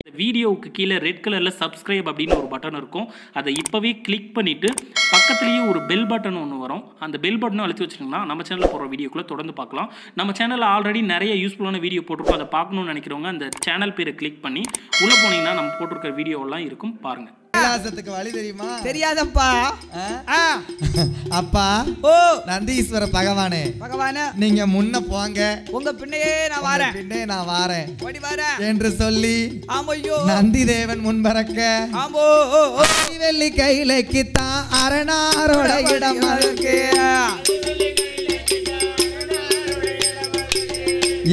வீடியோவுக்கு கீழே ரெட் கலரில் சப்ஸ்கிரைப் அப்படின்னு ஒரு பட்டன் இருக்கும். அதை இப்போவே கிளிக் பண்ணிவிட்டு பக்கத்துலேயே ஒரு பெல் பட்டன் ஒன்று வரும். அந்த பெல் பட்டனும் அழுத்தி வச்சிங்கன்னா நம்ம சேனலில் போகிற வீடியோக்குள்ளே தொடர்ந்து பார்க்கலாம். நம்ம சேனலில் ஆல்ரெடி நிறைய யூஸ்ஃபுல்லான வீடியோ போட்டிருக்கோம். அதை பார்க்கணுன்னு நினைக்கிறவங்க அந்த சேனல் பேரை கிளிக் பண்ணி உள்ளே போனீங்கன்னா நம்ம போட்டிருக்க வீடியோவெல்லாம் இருக்கும், பாருங்கள். கைலாசத்துக்கு வழி தெரியுமா? தெரியாதப்பா. அப்பா ஓ நந்தீஸ்வர பகவானே, பகவானே நீங்க முன்ன போங்க, உங்க பின்னையே நான் வாரேன், பின்னே நான் வாரேன் ஓடி வாரேன் என்று சொல்லி ஆமையோ நந்தி தேவன் முன்பறக்க ஆமோ வெள்ளி கைலைக்கு தான் அரணாரோட இடம் இருக்கு.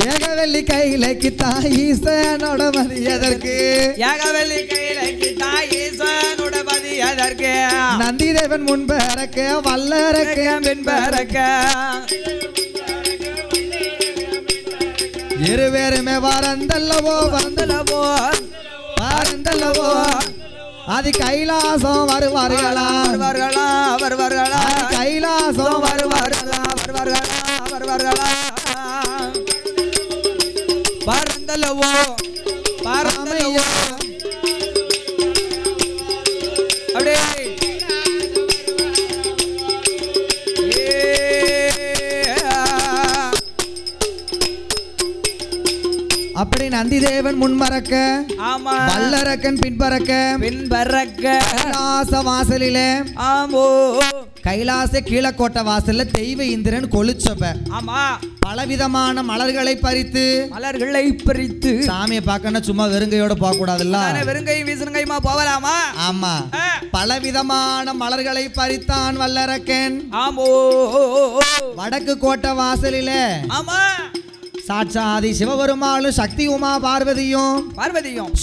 ஏகவெள்ளி கைலைக்கு தான் ஈசனோட மதி எதற்கு? ஏகவெள்ளி கைலைக்கு தான் ஈசனோட மதி எதற்கு? நந்தி தேவன் முன்பறக்க வல்லறக்க பின்பறக்க இருவேறுமே வரந்தல்லவோ வந்தலவோ வரந்தல்லவோ அது கைலாசம் வருவார்களா வருவார்களா வருவார்களா கைலாசம் வருவார்களா வருவார்களா வருவார்களா பரந்தலவோ பரந்தலவோ அப்படியே அப்படி நந்தி தேவன் முன்பறக்க ஆமா வல்லரக்கன் பின்பறக்க பின்பறக்க கைலாச வாசலிலே ஆமோ கைலாச கீழக்கோட்டை வாசல்ல தெய்வ இந்திரன் கொலுச்சப ஆமா பலவிதமான மலர்களை பறித்து மலர்களை பறித்து சாமியை பார்க்கணும், சும்மா வெறுங்கையோட போக கூடாதுல்ல, வெறுங்கை வீசுங்கைமா போகலாமா? ஆமா பலவிதமான மலர்களை பறித்தான் வல்லரக்கன். ஆமோ வடக்கு கோட்டை வாசலிலே ஆமா சாட்சாதி சிவபெருமானும் சக்தி உமா பார்வதியும்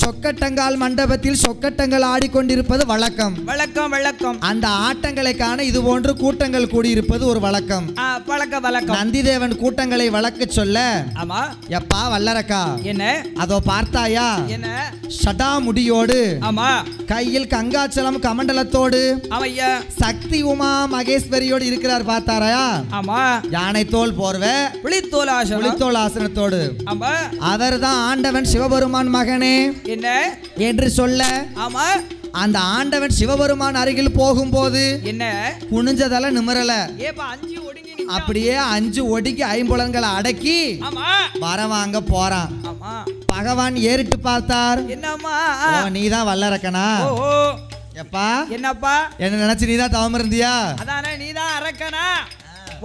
சொக்கட்டங்கால் மண்டபத்தில் சொக்கட்டங்கள் ஆடிக்கொண்டிருப்பது வழக்கம். வழக்கம் அந்த ஆட்டங்களை காண இது போன்று கூட்டங்கள் கூடியிருப்பது ஒரு வழக்கம். வழக்கம் நந்திதேவன் கூட்டங்களை வழக்க சொல்ல, ஆமா எப்பா வல்லரக்கா என்ன அதோ பார்த்தாயா? என்ன சடா முடியோடு ஆமா கையில் கங்காச்சலம் கமண்டலத்தோடு ஆமையா சக்தி உமா மகேஸ்வரியோடு இருக்கிறார், பார்த்தாரா? ஆமா யானை தோல் போர்வை புலித்தோல் ஆசனத்தோடு. ஆமா அவர்தான் ஆண்டவன் சிவபெருமான் மகனே என்ன என்று சொல்ல, ஆமா அந்த ஆண்டவன் சிவபெருமான் அருகில் போகும்போது என்ன குனிஞ்சதல நிமிரல, ஏப்பா அஞ்சு ஒடுங்கி அப்படியே 5 ஒடுங்கி ஐம்புலன்களை அடக்கி ஆமா வரவாங்க போறான். ஆமா பகவான் ஏறிட்டு பார்த்தார். என்னம்மா நீதான் வல்லரக்கனா? ஓ எப்பா என்னப்பா என்ன நினைச்சு நீதான் தவம் இருந்தியா? அதானே நீதான் அரக்கனா,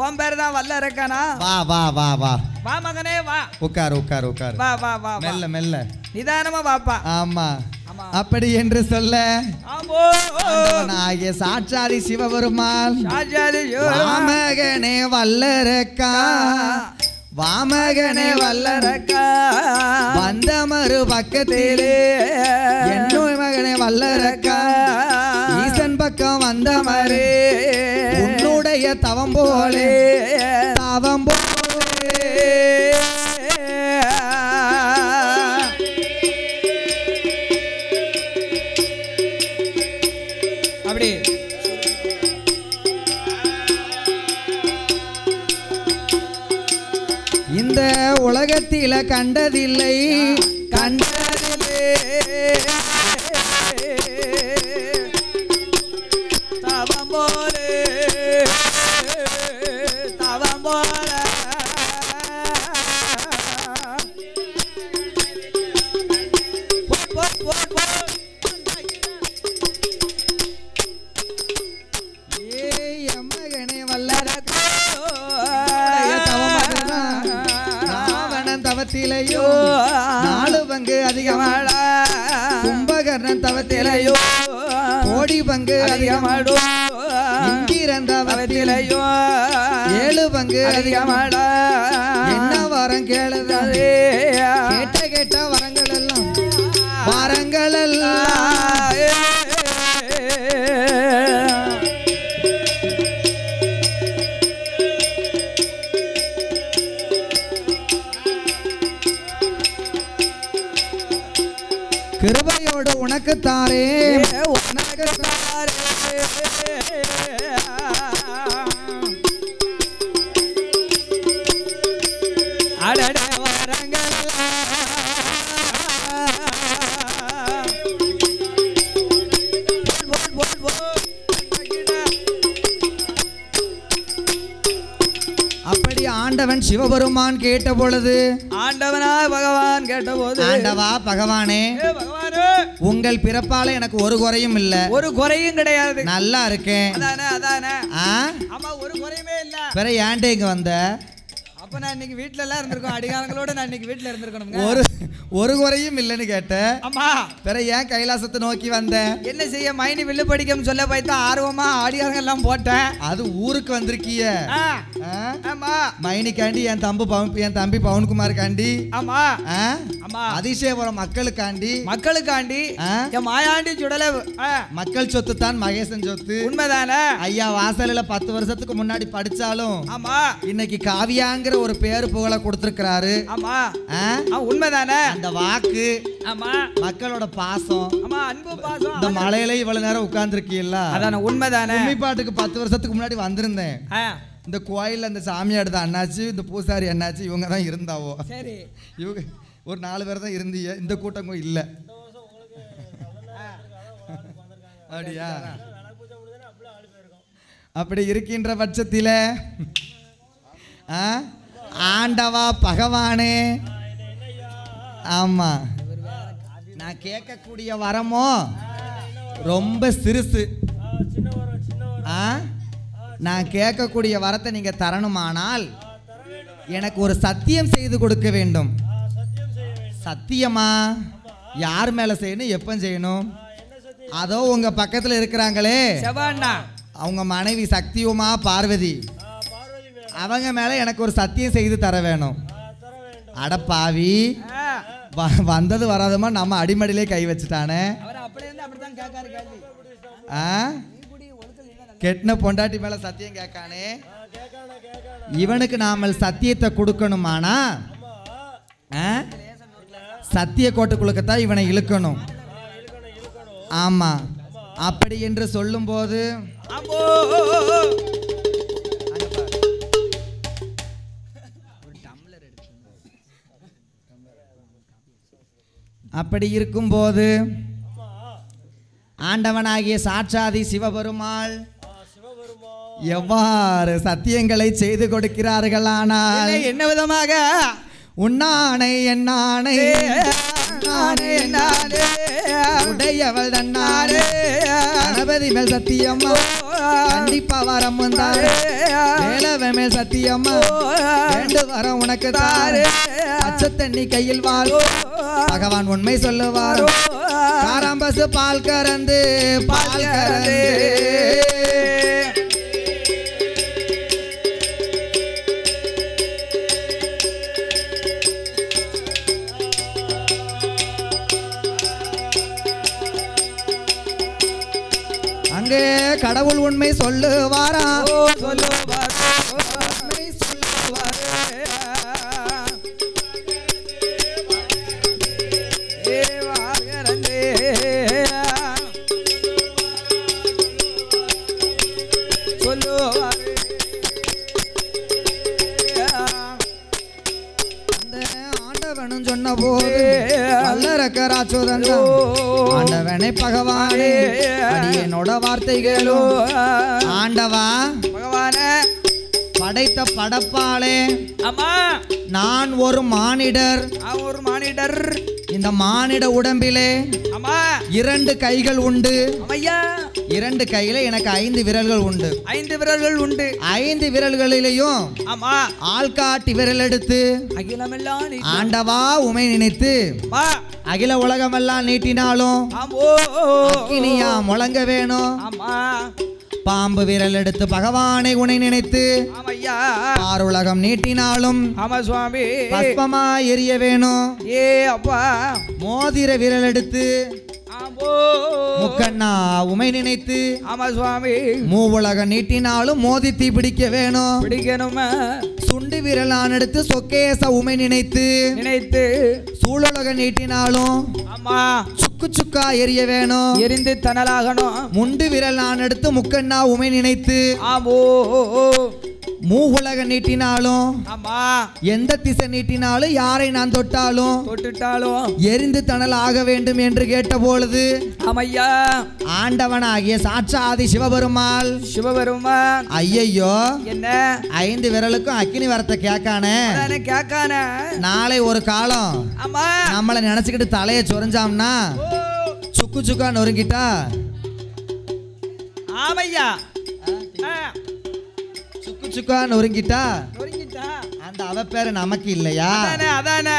உன் பேர் தான் வல்ல அரக்கனா. வா வா வா வா வா மகனே வா, உட்கார் உட்கார் உட்கார், வா வா வா மெல்ல மெல்ல நிதானமா வாப்பா. ஆமா அப்படி என்று சொல்ல, ஆகிய சாட்சாதி சிவபெருமான் வாமகனே வல்லரக்கா வாமகனே வல்லரக்கா வந்த மறு பக்கத்திலே என்னுடைய மகனே வல்லரக்கா ஈசன் பக்கம் வந்த மறு உன்னுடைய தவம் போலே தவம் போலே அப்படி இந்த உலகத்தில கண்டதில்லை கண்டதில்லை தவம் போலே தவம் போல மகனே வல்லரக்கா ராவணன் தவத்திலையோ 4 பங்கு அதிகமாட, கும்பகர்ணன் தவத்திலையோ கோடி பங்கு அதிகமாடோ, இந்திரன் தவத்திலையோ 7 பங்கு அதிகமாட. என்ன வரம் கேளுதாதே? கேட்ட வரங்கள் எல்லாம் வரங்கள் எல்லாம் கிருபையோடு உனக்கு தாரே உனக்கு தாரே. அடட வரங்கள் ஆண்டவன் சிவபெருமான் கேட்ட பொழுது ஆண்டவனா பகவான் கேட்டபோது ஆண்டவா பகவானே பகவானே உங்கள் பிறப்பால எனக்கு ஒரு குறையும் இல்ல, ஒரு குறையும் கிடையாது, நல்லா இருக்கேன். அதானே ஆ ஆமா ஒரு குறையுமே இல்ல. பிற ஏன்டே இங்க வந்த? அப்ப நான் இன்னைக்கு வீட்ல எல்லாம் இருந்திருக்கோம், அடிகாரங்களோட நான் இன்னைக்கு வீட்ல இருந்திருக்கணுங்க. ஒரு குறையும் இல்லைன்னு கேட்டேன். ஆமா பிற ஏன் கைலாசத்தை நோக்கி வந்த? என்ன செய்ய மைனி வில்லு படிக்கன்னு சொல்ல போய்த்தா ஆர்வமா ஆடியாரங்க எல்லாம் போட்டேன். அது ஊருக்கு வந்திருக்கிய. ஆமா மைனிக்காண்டி என் தம்பி பவன்குமார் காண்டி, ஆமா ஆமா அதிசயபுரம் மக்களுக்காண்டி என் மாயாண்டி சுடல மக்கள் சொத்து தான் மகேசன் சொத்து. உண்மைதானே ஐயா வாசலில் 10 வருஷத்துக்கு முன்னாடி படிச்சாலும் ஆமா இன்னைக்கு காவியாங்கிற ஒரு பேரு புகழ கொடுத்திருக்கிறாரு. ஆமா உண்மைதானே. அந்த வாக்கு ஆமா மக்களோட பாசம், ஆமா அன்பு பாசம். இந்த மலையில இவ்வளவு நேரம் உட்கார்ந்துருக்கீல்ல, அதான உண்மைதானே. பாட்டுக்கு 10 வருஷத்துக்கு முன்னாடி வந்திருந்தேன். இந்த கோயில்ல அந்த சாமியார் தான் அண்ணாச்சு, இந்த பூசாரி அண்ணாச்சு, இவங்க தான் இருந்தாவோ. சரி இவங்க ஒரு 4 பேர் தான் இருந்தீங்க. இந்த கூட்டம் இல்ல அப்படியா? அப்படி இருக்கின்ற பட்சத்தில் ஆண்டவா பகவானே, ஆமா நான் கேட்கக்கூடிய வரமோ ரொம்ப சிறுசு. நான் கேட்கக்கூடிய வரத்தை நீங்க தரணுமானால் எனக்கு ஒரு சத்தியம் செய்து கொடுக்க வேண்டும். சத்தியமா? யார் மேல செய்யணும், எப்ப செய்யணும்? அதோ உங்க பக்கத்துல இருக்கிறாங்களே அவங்க மனைவி சக்தியுமா பார்வதி, அவங்க மேல எனக்கு ஒரு சத்தியம் செய்து தர வேணும். அடப்பாவி, வந்தது வராதமா நம்ம அடிமடியிலே கை வச்சுட்டானே. கெட்டின பொண்டாட்டி மேல சத்தியம் கேட்கானே. இவனுக்கு நாம சத்தியத்தை கொடுக்கணுமானா சத்திய கோட்டுக்குள்ளத்தான் இவனை இழுக்கணும். ஆமா, அப்படி என்று சொல்லும் போது அப்படி இருக்கும்போது ஆண்டவனாகிய சாட்சாதி சிவபெருமாள் எவ்வாறு சத்தியங்களை செய்து கொடுக்கிறார்களானால் என்ன விதமாக? உன்னானை என்னானை உடையவள் தன்னானே கணபதி மேல் சத்தியம்மா கண்டிப்பா வரம் வந்தாரு, வேலவ மேல் சத்தியம்மா 2 வரம் உனக்கு தாரு, பச்சை தண்ணி கையில் வாரோ பகவான் உண்மை சொல்லுவாரோ, காராம்பசு பால் கறந்து அங்கே கடவுள் உண்மை சொல்லுவாரா, சொன்ன போது ஆண்டவனை பகவானே என்னோட வார்த்தைகளும் ஆண்டவா பகவானே படைத்த படப்பாளே, ஆமா நான் ஒரு மானிடர், இந்த மானிட உடம்பிலே 2 கைகள் உண்டு. 2 கையில எனக்கு 5 விரல்கள் உண்டு. 5 விரல்களிலேயும் ஆள்காட்டி விரல் எடுத்து ஆண்டவா உமை நினைத்து அகில உலகமெல்லாம் நீட்டினாலும் அக்கினியா முழங்க வேணும். பாம்பு விரல் எடுத்து பகவானை உனை நினைத்து பாருலகம் நீட்டினாலும் பஸ்பமா எரிய வேணும். மோதிர விரல் எடுத்து முக்கண்ணா உமை நினைத்து மூவுலகம் நீட்டினாலும் மோதி தீ பிடிக்க வேணும். சுண்டு விரலான் எடுத்து சொக்கேச உமை நினைத்து சூழலகம் நீட்டினாலும் சுக்கு சுக்கா எரிய வேணும், எரிந்து தனலாகணும். முண்டு விரல் நான் எடுத்து முக்கண்ணா உமை நினைத்து மூவுலக நீட்டினாலும் ஆமா எந்த திசை நீட்டினாலும் யாரை நான் தொட்டாலும் தொட்டுட்டாலும் எரிந்து தணல் ஆக வேண்டும் என்று கேட்ட பொழுது ஆமையா ஆண்டவனாகிய சாட்சாதி சிவபெருமாள் சிவபெருமான் ஐயையோ என்ன 5 விரலுக்கும் அக்கினி வரத்தை கேட்கானே கேட்கானே நாளை ஒரு காலம் ஆமா நம்மளை நினைச்சுக்கிட்டு தலையை சொரிஞ்சாம்னா சுக்கு சுக்கா நொறுங்கிட்டா ஆமையா சுக்கு சுக்கா நொறுங்கிட்டா நொறுங்கிட்டா அந்த அவ பேரு நமக்கு இல்லையா அதானே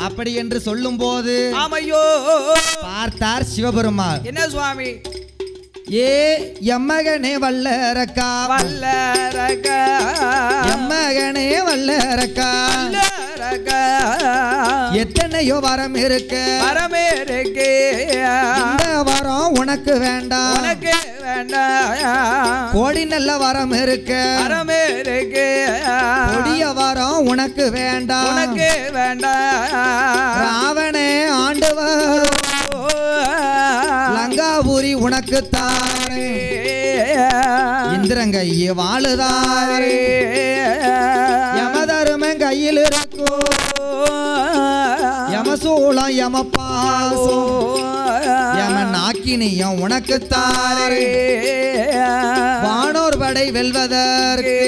அப்படி என்று சொல்லும் போது ஆமையோ பார்த்தார் சிவபெருமாள் என்ன சுவாமி ஏ எம்மகனே வல்லரக்கா வல்லரக்கா எம்மகனே வல்லரக்கா எத்தனையோ வரம் இருக்கு வரமேருக்கு இந்த வரம் உனக்கு வேண்டாம் உனக்கு வேண்டாம் கோடி நல்ல வரம் இருக்கு வரமேருக்கு கொடிய வரம் உனக்கு வேண்டாம் உனக்கு வேண்டாம் ராவணே ஆண்டவர் லங்காபுரி உனக்கு தாரே இந்திரங்கையே வாழுதாரே யமதருமன் கையில் இருக்கும் யமசூலம் யமபாசம் யமன் ஆக்கினியம் உனக்கு தாரே வானோர் படை வெல்வதற்கு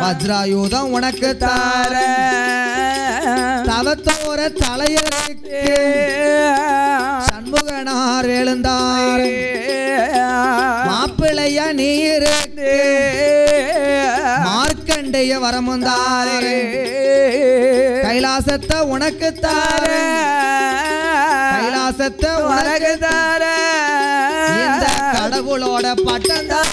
வஜ்ராயுதம் உனக்கு தார தவத்தோர தலையருக்கு சண்முகனார் எழுந்தார் மாப்பிள்ளைய நீருக்கு மார்க்கண்டைய வரமுந்தாரே கைலாசத்தை உனக்கு தார கைலாசத்தை உனக்கு தார இந்த கடவுளோட பட்டம் தார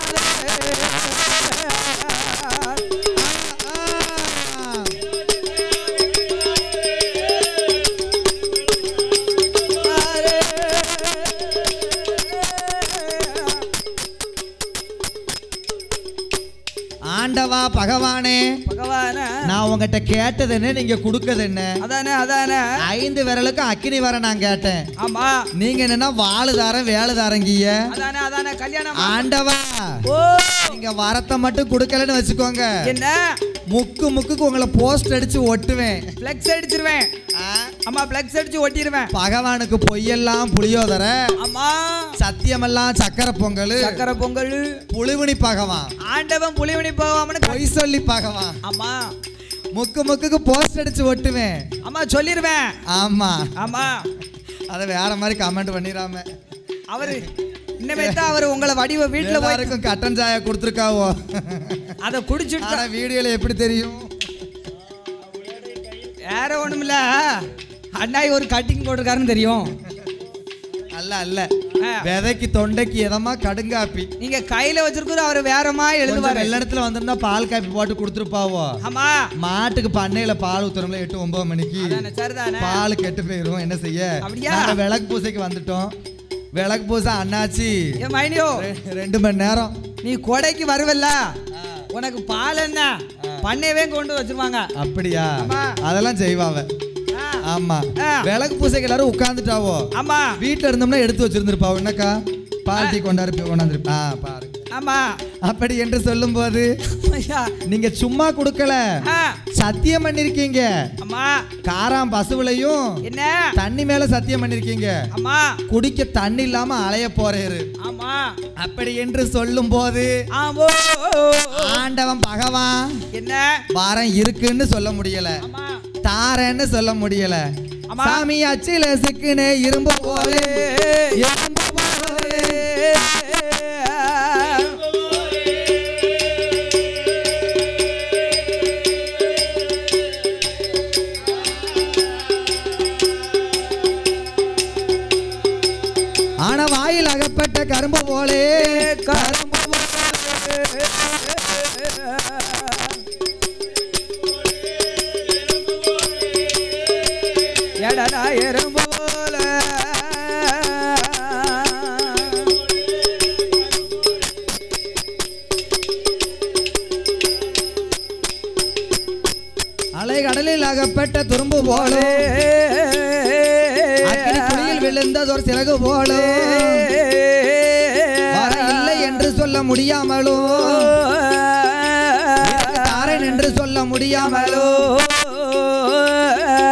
ஆண்டவா பகவானே பகவான நான் உங்ககிட்ட கேட்டது என்ன நீங்க கொடுக்கறது என்ன அதானே 5 விரலுக்கு அக்கினி வர நான் கேட்டேன் ஆமா நீங்க என்னன்னா வாழுதாரம் வேலுதாரங்கிய அதானே கல்யாணம் ஆண்டவா நீங்க வரத்தை மட்டும் கொடுக்கலன்னு வச்சுக்கோங்க என்ன முக்குக்கு உங்களை போஸ்ட் அடிச்சு ஒட்டுவேன் ஃப்ளெக்ஸ் அடிச்சிருவேன் ஆமா ஃப்ளெக்ஸ் அடிச்சு ஒட்டிடுவேன் பகவானுக்கு பொய்யெல்லாம் புளியோதர ஆமா சத்தியமெல்லாம் சக்கரை பொங்கல் சக்கரை பொங்கல் புலிவுனி பகவான் ஆண்டவன் புலிவனி போவாமனு பொய் சொல்லி பகவான் ஆமா முக்குக்கு போஸ்ட் அடிச்சு ஒட்டுவேன் ஆமா சொல்லிடுவேன் ஆமா ஆமா அத வேற மாதிரி கமெண்ட் பண்ணிராம அவரு இன்னமேதான் அவர் உங்களை வடிவ வீட்டுல போய் கட்டன் சாயா கொடுத்துருக்காவோ அதை குடிச்சுட்டு வீடியோல எப்படி தெரியும் வேற ஒண்ணுமில்ல அண்ணாய் ஒரு கட்டிங் போட்டிருக்காருன்னு தெரியும் அல்ல விதைக்கு தொண்டைக்கு எதமா கடுங்காப்பி நீங்க கையில வச்சிருக்கிற அவர் வேறமா எழுதுவாரு வெள்ளத்துல வந்திருந்தா பால் காப்பி போட்டு கொடுத்துருப்பாவோ ஆமா மாட்டுக்கு பண்ணையில பால் ஊத்துறோம்ல 8-9 மணிக்கு பால் கெட்டு போயிரும் என்ன செய்ய விளக்கு பூசைக்கு வந்துட்டோம் விளக்கு பூசை அண்ணாச்சி மைனியோ 2 மணி நேரம் நீ கொடைக்கு வருவல்ல உனக்கு பால் என்ன பண்ணையவே கொண்டு வச்சிருவாங்க அப்படியா அதெல்லாம் செய்வாங்க ஆமா விளக்கு பூசைக்கு எல்லாரும் உட்கார்ந்துட்டாவோ ஆமா வீட்டுல இருந்தோம்னா எடுத்து வச்சிருந்திருப்பாவோ என்னக்கா பால் டீ கொண்டாந்துருப்பா பாரு ஆமா அப்படி என்று சொல்லும் போது நீங்க சும்மா கொடுக்கல சத்தியம் பண்ணிருக்கீங்க ஆமா காராம் பசுவிலையும் என்ன தண்ணி மேல சத்தியம் பண்ணிருக்கீங்க ஆமா குடிக்க தண்ணி இல்லாம அலைய போறாரு ஆமா அப்படி என்று சொல்லும் போது ஆண்டவன் பகவான் என்ன வாரம் இருக்குன்னு சொல்ல முடியல தாரன்னு சொல்ல முடியல சாமி அச்சில சிக்குனே இரும்பு போலே இரும்பு போலே ஆன வாயில் அகப்பட்ட கரும்பு போலே கரும்பு எடடா எறும்பு போல அலை கடலில் அகப்பட்ட துரும்பு போலே குழியில் விழுந்ததொரு சிறகு போலே வர இல்லை என்று சொல்ல முடியாமலும் தாரன் என்று சொல்ல முடியாமலோ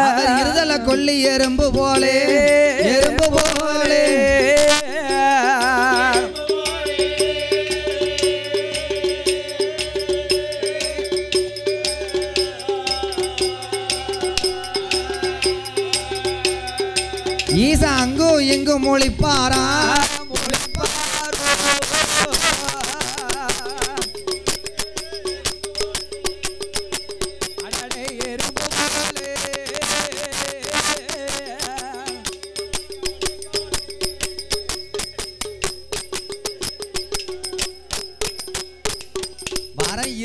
அவர் இருதல கொல்லி எறும்பு போலே எறும்பு போலே ஈசா அங்கும் இங்கும் மொழிப்பாரா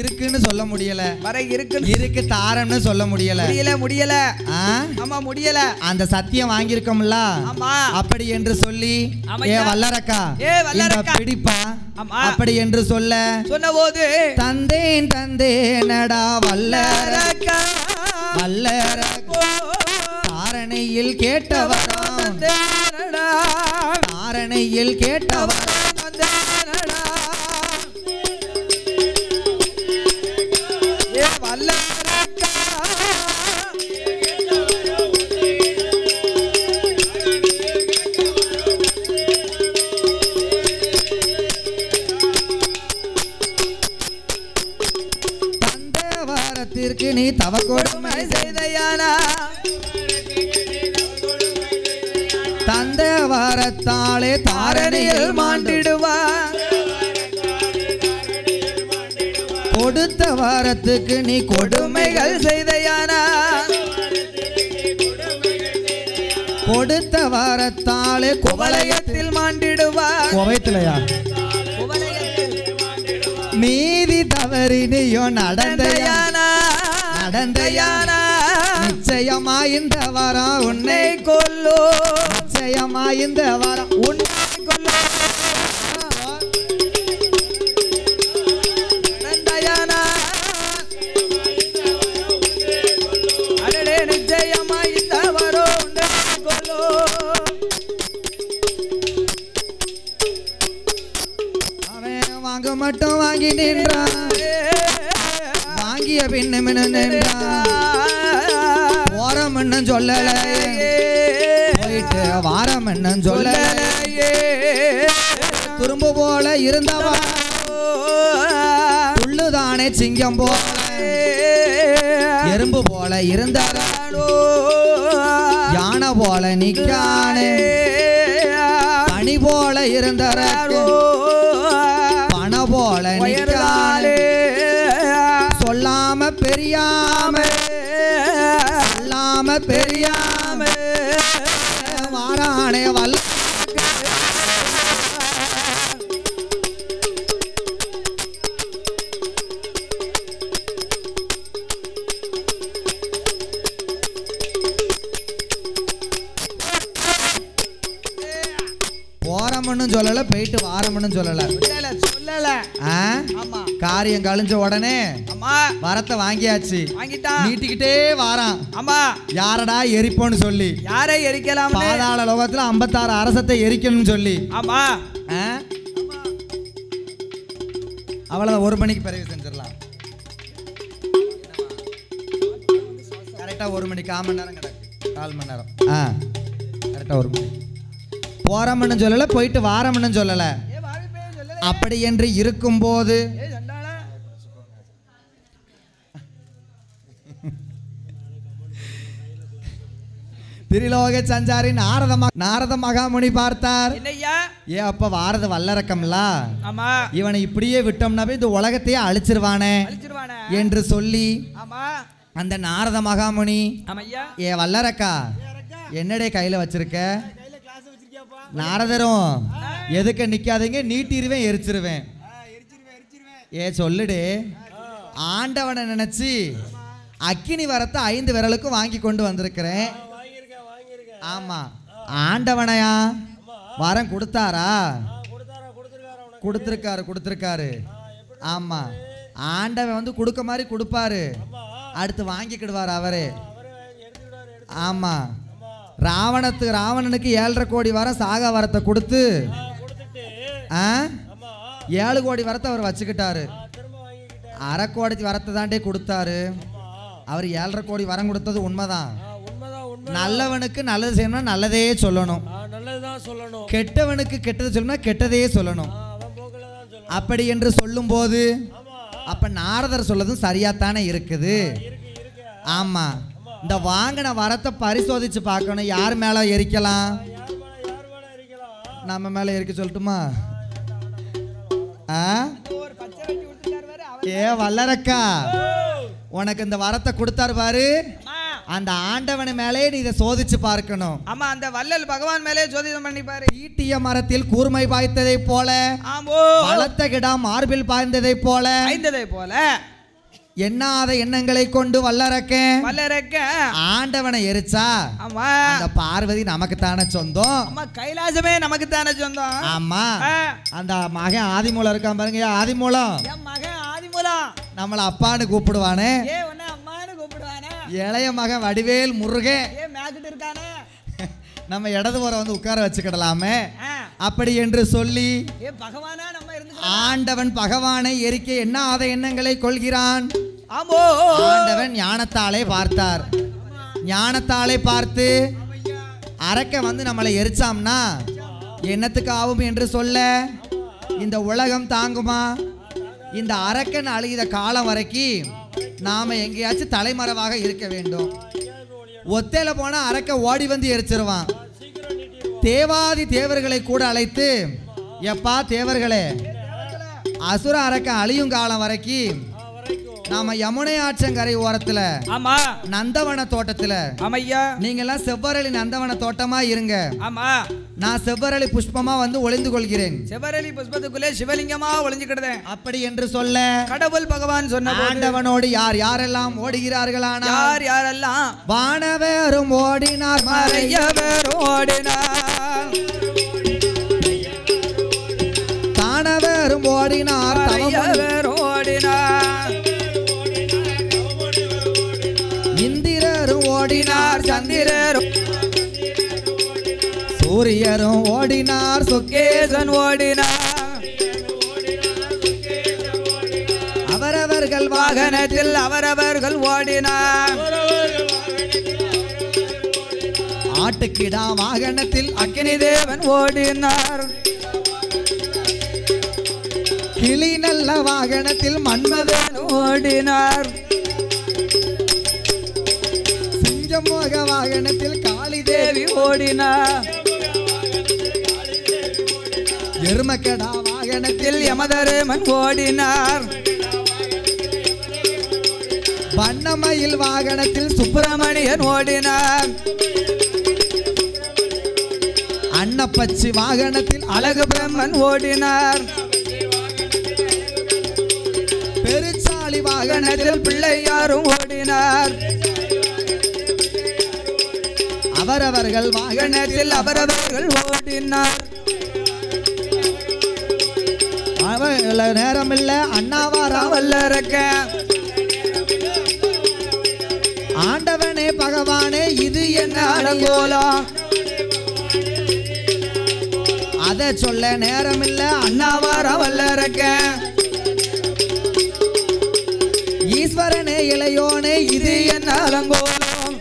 இருக்குன்னு சொல்ல முடியல வர இருக்கு தாரம்னு சொல்ல முடியல முடியல ஆமா முடியல அந்த சத்தியம் வாங்கியிருக்கோம்ல ஆமா அப்படி என்று சொல்லி ஏ வல்லரக்கா பிடிப்பா அப்படி என்று சொன்னபோது தந்தேன் தந்தேனடா வல்லரக்கா வல்லரக்கா தாரணையில் கேட்டவராம் தாரணையில் கேட்டவராம் நீ தவ கொடுமை செய்தையானா தந்த வரத்தாலே தாரணையில் மாண்டிடுவா கொடுத்த வாரத்துக்கு நீ கொடுமைகள் செய்தையானா கொடுத்த வாரத்தாலே குவலயத்தில் மாண்டிடுவா குவைத்திலையா மீதி தவறினையோ நடந்தையானா நடந்தையானா நிச்சயமா இந்த வாரம் உன்னை கொல்லோ நிச்சயமா இந்த வாரம் உன்னை கொல்லோ நடந்தையானா அடடே நிச்சயமா இந்த வாரம் உன்னை கொல்லோ அவன் வாங்க மட்டும் வாங்கி நின்றான் வாங்கிய பின்னு ஓரம் என்ன சொல்லல போயிட்டு வாரம் என்ன சொல்லல துரும்பு போல இருந்தவா புல்லுதானே சிங்கம் போல எறும்பு போல இருந்தாரோ யானை போல நிக்கானே பனி போல இருந்தாரோ பண போல நிக்கானே சொல்லாம பெரியாம சொல்லாம பெரியாம வாரானே வல்ல போறோம்னு சொல்லல போயிட்டு வாரம்னு சொல்லல சொல்லல காரியம் கழிஞ்ச உடனே வரத்தை வாங்கியாச்சு நீட்டிக்கிட்டே வாரான் யாரடா எரிப்போன்னு சொல்லி யாரை எரிக்கலாம் பாதாள லோகத்துல 56 அரசத்தை எரிக்கணும்னு சொல்லி ஆமா அவ்வளவுதான் 1 மணிக்கு பிறகு செஞ்சிடலாம் கரெக்டா 1 மணிக்கு 1/4 மணி நேரம் கிடக்கு 4 மணி நேரம் கரெக்டா 1 மணி போறோம்னு சொல்லல போயிட்டு வாரம்னு சொல்லல அப்படி என்று இருக்கும்போது திரிலோக சஞ்சாரி நாரத மகாமுனி பார்த்தார் ஏ அப்ப வாரது வல்லரக்கம்ல இவனை இப்படியே விட்டோம்னாவே இந்த உலகத்தையே அழிச்சிருவானே என்று சொல்லி அந்த நாரத மகாமுனி ஏ வல்லரக்கா என்னடே கையில வச்சிருக்க நாரதரும் எதுக்க நிக்காதீங்க நீட்டிருவேன் எரிச்சிருவேன் ஏ சொல்லுடே ஆண்டவனை நினைச்சு அக்கினி வரத்தை 5 விரலுக்கும் வாங்கி கொண்டு வந்திருக்கிறேன் ஆமா ஆண்டவனையா வரம் கொடுத்தாரா கொடுத்திருக்காரு ஆமா ஆண்டவன் வந்து கொடுக்க மாதிரி கொடுப்பாரு அடுத்து வாங்கிக்கிடுவார் அவரே ஆமா ராவணனுக்கு 7.5 கோடி வரம் சாக வரத்தை கொடுத்து 7 கோடி வரத்தை அவர் வச்சுக்கிட்டாரு அரை கோடி வரத்தை தாண்டே கொடுத்தாரு. அவர் 7.5 கோடி வரம் கொடுத்தது உண்மைதான். நல்லவனுக்கு நல்லது செய்யணும்னா நல்லதே சொல்லணும், கெட்டவனுக்கு கெட்டது சொல்லணும்னா கெட்டதே சொல்லணும். அப்படி என்று சொல்லும் போது அப்ப நாரதர் சொல்லதும் சரியாத்தானே இருக்குது. ஆமா, இந்த வாங்கின வரத்தை பரிசோதிச்சு பார்க்கணும். யார் மேல எரிக்கலாம்? நம்ம மேல எரிக்க சொல்லட்டுமா? ஏ வல்லரக்கா, உனக்கு இந்த வரத்தை கொடுத்தாரு பாரு, அந்த ஆண்டவன் மேலே நீ இதை சோதிச்சு பார்க்கணும். ஆமா, அந்த வள்ளல் பகவான் மேலே சோதிதம் பண்ணி பாரு. ஈட்டிய மரத்தில் கூர்மை பாய்ந்ததை போல, பலத்த கிடாம் மார்பில் பாய்ந்ததை போல எண்ணாத எண்ணங்களை கொண்டு வல்லரக்க ஆண்டவனை எரிச்சா அந்த பார்வதி நமக்கு தானே சொந்தம். கைலாசமே நமக்கு தானே சொந்தம். ஆமா, அந்த மகன் ஆதிமூலம் இருக்கான் பாருங்க. ஆதிமூலம் நம்மள அப்பான்னு கூப்பிடுவானே, இளைய மகன் வடிவேல் முருகன் நம்ம இடதுபுறம் வந்து உட்கார வச்சுக்கிடலாமே. அப்படி என்று சொல்லி ஆண்டவன் பகவானை எரிக்க எண்ணாத எண்ணங்களை கொள்கிறான். ஆண்டவன் ஞானத்தாலே பார்த்தார். ஞானத்தாலே பார்த்து அரக்க வந்து நம்மளை எரிச்சாம்னா என்னத்துக்கு ஆகும் என்று சொல்ல, இந்த உலகம் தாங்குமா? இந்த அரக்கன் அழுகிற காலம் வரைக்கும் நாம எங்கேயாச்சும் தலைமறைவாக இருக்க வேண்டும். ஒத்தையில போனா அரக்க ஓடி வந்து எரிச்சிருவான். தேவாதி தேவர்களை கூட அழைத்து, எப்பா தேவர்களே, அசுர அரக்க அழியும் காலம் வரைக்கும் நாம யமுனை ஆற்றங்கரை ஓரத்துல நந்தவன தோட்டத்துல நீங்க எல்லாம் செவ்வரளி நந்தவன தோட்டமா இருங்க. நான் செவ்வரளி புஷ்பமா வந்து ஒளிந்து கொள்கிறேன். செவ்வரளி புஷ்பத்துக்குள்ளே சிவலிங்கமா ஒளிஞ்சுக்கிட்டது. அப்படி என்று சொல்ல கடவுள் பகவான் சொன்ன ஆண்டவனோடு யார் யாரெல்லாம் ஓடுகிறார்களானா, யார் யாரெல்லாம் வானவரும் ஓடினார், மறையவரும் ஓடினார், தானவரும் ஓடினார், தவமவரும் ஓடினார், இந்திரரும் ஓடினார், சந்திரரும் சூரியரும் ஓடினார், சுக்கேசன் ஓடினார். அவரவர்கள் வாகனத்தில் அவரவர்கள் ஓடினார். ஆட்டுக்கிடா வாகனத்தில் அக்கினி தேவன் ஓடினார். கிளி நல்ல வாகனத்தில் மன்மதன் ஓடினார். சிங்கமோக வாகனத்தில் காளி தேவி ஓடினார். எருமக்கடா வாகனத்தில் யமதருமன் ஓடினார். வண்ணமயில் வாகனத்தில் சுப்பிரமணியன் ஓடினார். அன்னப்பச்சி வாகனத்தில் அழகு பிரம்மன் ஓடினார். பெருச்சாளி வாகனத்தில் பிள்ளையாரும் ஓடினார். அவரவர்கள் வாகனத்தில் அவரவர்கள் ஓடினார். நேரமில்ல அண்ணாவாரா வல்லரக்க ஆண்டவனே பகவானே இது என்ன அலங்கோலம், அதை சொல்ல நேரமில்ல அண்ணாவாரா வல்லரக்க ஈஸ்வரனே இளையோனே இது என்ன அலங்கோலம்,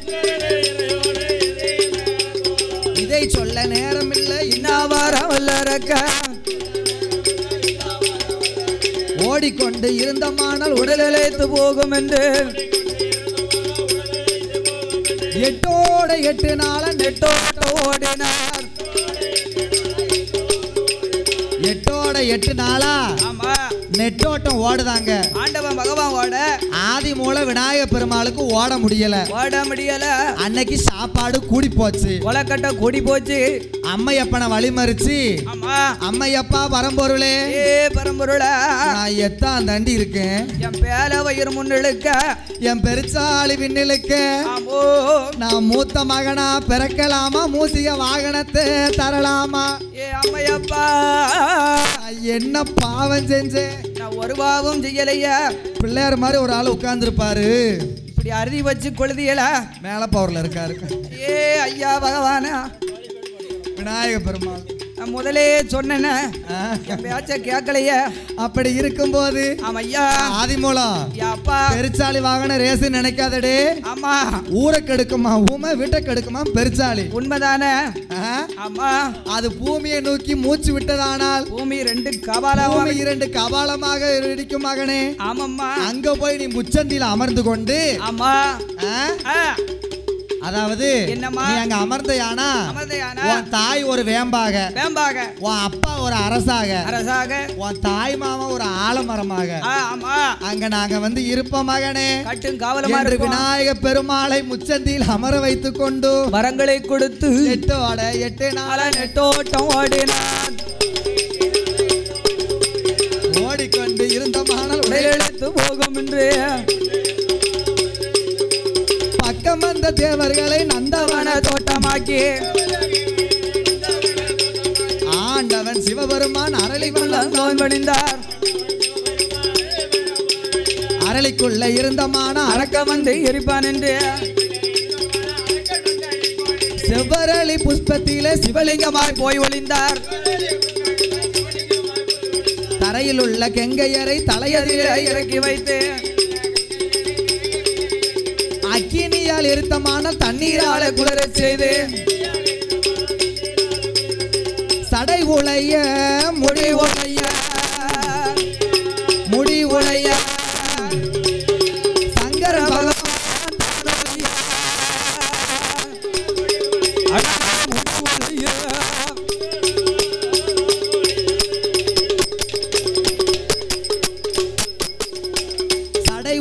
இதை சொல்ல நேரமில்லை இன்னாவாரா வல்லரக்க ஓடிக்கொண்டு இருந்தமானால் உடல் இழைத்து போகும் என்று 8 நாள நெட்டோட்ட ஓடினார். 8 நாளா ஆமா, நெட்டோட்டம் ஓடுதாங்க. ஆண்டவன் பகவான் ஓட ஆதி மூல விநாயக பெருமாளுக்கு ஓட முடியல. அன்னைக்கு சாப்பாடு கூடி போச்சு, கொலக்கட்டை கூடி போச்சு. அம்மையப்பனை வழிமறிச்சு, அம்மையப்பா பரம்பொருளே பரம்பொருள நான் எத்தான் தாண்டி இருக்கேன், என் பேல வயிறு முன்னிழுக்க, என் பெருச்சாளி விண்ணிலுக்க, நான் மூத்த மகனா பிறக்கலாமா, மூசிக வாகனத்தை தரலாமா? அம்மையப்பா என்ன பாவம் செஞ்சேன்? நான் ஒரு பாவம் செய்யலையா. பிள்ளையார் மாதிரி ஒரு ஆள் உட்கார்ந்துருப்பாரு, இப்படி அறுதி வச்சு கொழுதியல மேல பவர்ல இருக்காரு. ஐயா பகவானா விநாயக பெருமாள் நான் முதலே சொன்னேன்னு பேச்ச கேட்கலையே. அப்படி இருக்கும்போது ஆமையா ஆதிமூலம் அப்பா பெருச்சாளி வாங்கின ரேசு நினைக்காதடே. ஆமா ஊரை கெடுக்குமா ஊமை வீட்டை கெடுக்குமா பெருச்சாளி. உண்மைதானே. ஆமா அது பூமியை நோக்கி மூச்சு விட்டதானால் பூமி 2 கபாலம் 2 கபாலமாக இடிக்கும் மகனே. ஆமாம்மா. அங்க போய் நீ முச்சந்தில அமர்ந்து கொண்டு ஆமா அதாவது என்னம்மா நீ அங்க அமர்ந்தையானா உன் தாய் ஒரு வேம்பாக உன் அப்பா ஒரு அரசாக உன் தாய் மாமா ஒரு ஆலமரமாக அங்க நாங்க வந்து இருப்போம் மகனே. கட்டும் காவலமா என்று விநாயக பெருமாளை முச்சந்தியில் அமர வைத்துக் கொண்டு வரங்களை கொடுத்து 8 நாள நெட்டோட்டம் ஓடினான். ஓடிக்கொண்டு இருந்த மாணல் உடையெழுத்து போகும் என்று பக்கம் வந்த தேவர்களை நந்தவன தோட்டமாக்கி ஆண்டவன் சிவபெருமான் அரளி வந்தார். அரளிக்குள்ள இருந்த மான அரக்க வந்து எரிப்பான் என்று செவ்வரளி புஷ்பத்திலே சிவலிங்கமாய் போய் ஒளிந்தார். தரையில் உள்ள கெங்கையரை தலையதிலே இறக்கி வைத்து அக்கினியால் இருத்தமான தண்ணீரால குளிர செய்து சடை உளைய முடி உளைய சங்கர பகவான்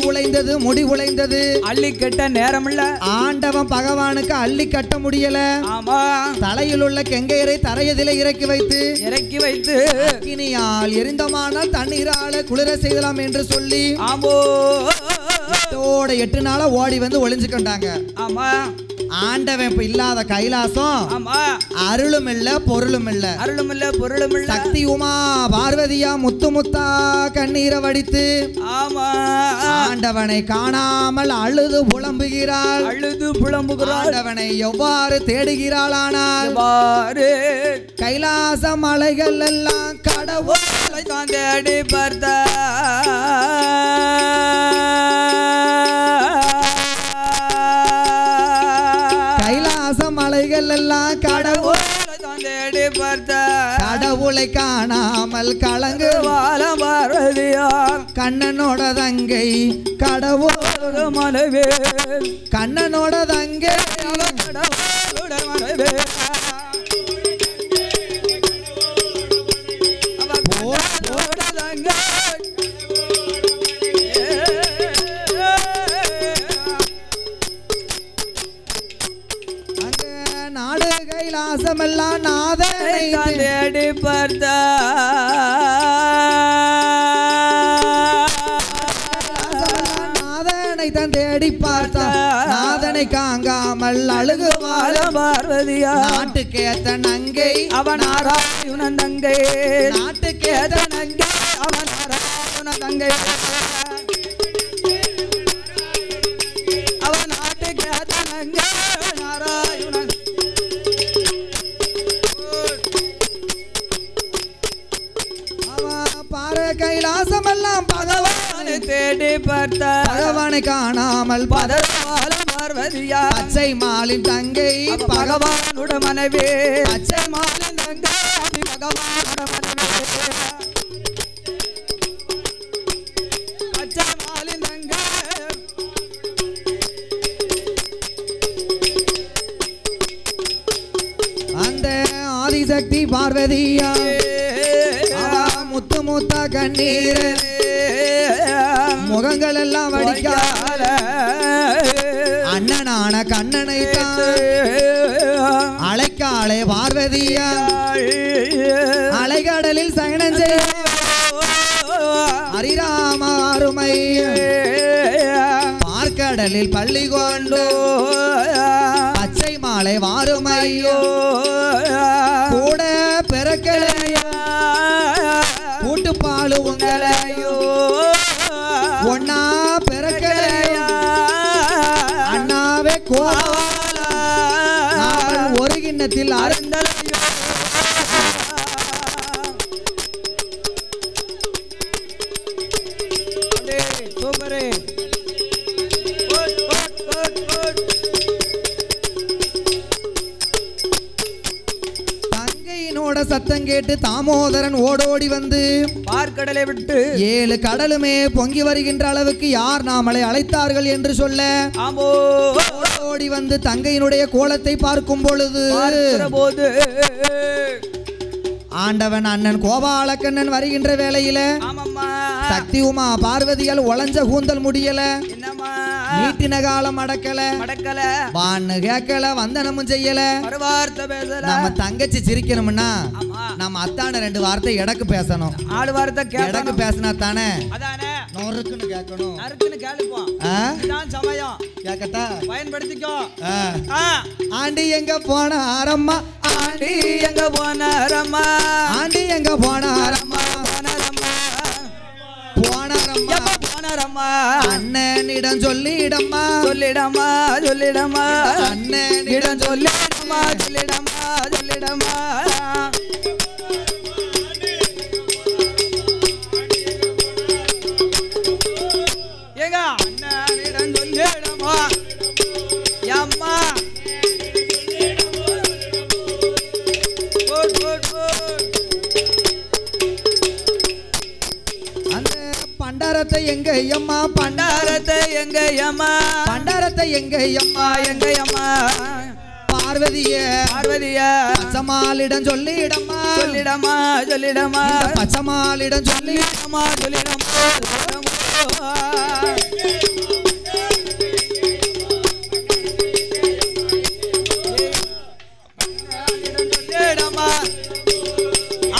உழைந்தது முடி உழைந்தது. அள்ளி கட்ட நேரம் இல்ல. ஆண்டவன் பகவானுக்கு அள்ளி கட்ட முடியல. ஆமா. தலையில் உள்ள கெங்கையரை தரையதிலே இறக்கி வைத்து அக்கினியால் எரிந்தமானால் தண்ணீரால குளிர செய்யலாம் என்று சொல்லி ஆமோ 8 நாளா ஓடி வந்து ஒளிஞ்சுக்கிட்டாங்க. ஆமா. ஆண்டவன் இப்ப இல்லாத கைலாசம். ஆமா. அருளும் இல்ல பொருளும் இல்ல. அருளும் இல்ல பொருளும் இல்ல. சக்தி உமா பார்வதியா முத்து முத்தா கண்ணீரை வடித்து ஆமா ஆண்டவனை காணாமல் அழுது புலம்புகிறாள். ஆண்டவனை எவ்வாறு தேடுகிறாள்? ஆனால் கைலாச மலைகள் எல்லாம் கடவுளை தான் தேடி பார்த்த மலைகள் எல்லாம் கடவுளை காணாமல் கலங்கு வாழ கண்ணனோட தங்கை கடவுளோட மனைவே கண்ணனோட தங்கை கடவுளோட மனைவே கைலாசமெல்லாம் நாதனை தேடி பார்த்த நாதனை தான் தேடி பார்த்த நாதனை காங்காமல் அழுகு வாழ பார்வதியா நாட்டுக்கேத்த நங்கை அவன் ஆராயுணன் தங்கை நாட்டுக்கேத்த நங்கை அவன் ஆராயுணன் தங்கை அவன் நாட்டுக்கேத்த நங்கை நாராயுணன் கைலாசமெல்லாம் பகவானை தேடி பார்த்த பகவானை காணாமல் பதவால பார்வதியா பச்சை மாலின் தங்கை பகவானோட மனைவி பச்சை மாலின் தங்கை பகவானோட மனைவி பச்சை மாலின் தங்கை அந்த ஆதிசக்தி பார்வதியா முத்து முத்த கண்ணீர் முகங்கள் எல்லாம் வடிக்கால அண்ணனான கண்ணனை அழைக்காளே பார்வதியா அலைகடலில் சயனம் செய்ய ஹரிராம அருமை பார்க்கடலில் பள்ளி கொண்டு பச்சை மாலை வாருமையோ கூட பிறக்கலையோ கூட்டு பாலு உங்களையோ ஒன்னா பிறக்கலையோ அண்ணாவே கோபால் ஒரு கிண்ணத்தில் அருந்தலையோ சத்தம் கேட்டு தாமோதரன் ஓடோடி வந்து பார்க்கடலை விட்டு 7 கடலுமே பொங்கி வருகின்ற அளவுக்கு யார் நாமளை அழைத்தார்கள் என்று சொல்ல ஆமோ ஓடி வந்து தங்கையினுடைய கோலத்தை பார்க்கும் பொழுது ஆண்டவன் அண்ணன் கோபாலக்கண்ணன் வருகின்ற வேளையில சக்தி உமா பார்வதியால் ஒளஞ்ச கூந்தல் முடியல, நீட்டின காலம் அடக்கல வான்னு கேட்கல, வந்தனமும் செய்யல. நம்ம தங்கச்சி சிரிக்கணும்னா நம்ம அத்தான 2 வார்த்தை எடக்கு பேசணும். 4 வார்த்தை எடக்கு பேசினா தானே நொறுக்குன்னு கேட்கணும். கேட்கட்டா பயன்படுத்திக்கோ. ஆண்டி எங்க போன ஆரம்மா, ஆண்டி எங்க போன ஆரம்மா, ஆண்டி எங்க போன ஆரம்மா, போனாரம்மா அண்ணனிடம் சொல்லிடம்மா, சொல்லிடம்மா சொல்லிடம்மா, அண்ணனிடம் சொல்லிடம்மா, சொல்லிடம்மா சொல்லிடம்மா. ஏங்க அண்ணனிடம் சொல்லிடம்மா அம்மா. பண்டாரத்தை எங்க ஐயம்மா, பண்டாரத்தை எங்க ஐயம்மா, பண்டாரத்தை எங்க ஐயம்மா, எங்க ஐயம்மா. பார்வதிய பார்வதிய பச்சமாலிடம் சொல்லிடம்மா, சொல்லிடம்மா சொல்லிடம்மா, பச்சமாலிடம் சொல்லிடம்மா, சொல்லிடம்மா.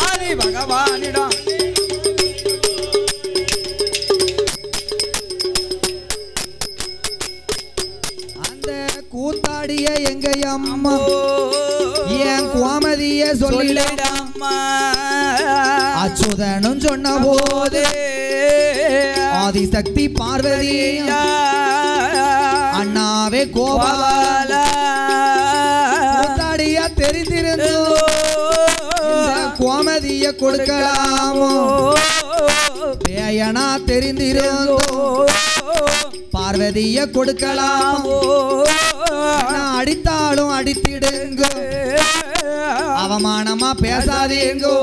ஆதி பகவானிடம் கூத்தாடிய எங்க அம்மா என் கோமதிய சொல்லிடம்மா. அச்சுதனும் சொன்ன போது ஆதிசக்தி பார்வதி அண்ணாவே கோபால கூத்தாடிய தெரிந்திருந்தோ கோமதிய கொடுக்கலாமோ, பேயனா தெரிந்திருந்தோ பார்வதிய கொடுக்கலாமோ. அடித்தாலும் அடித்திடுங்க, அவமானமா பேசாதீங்கோ,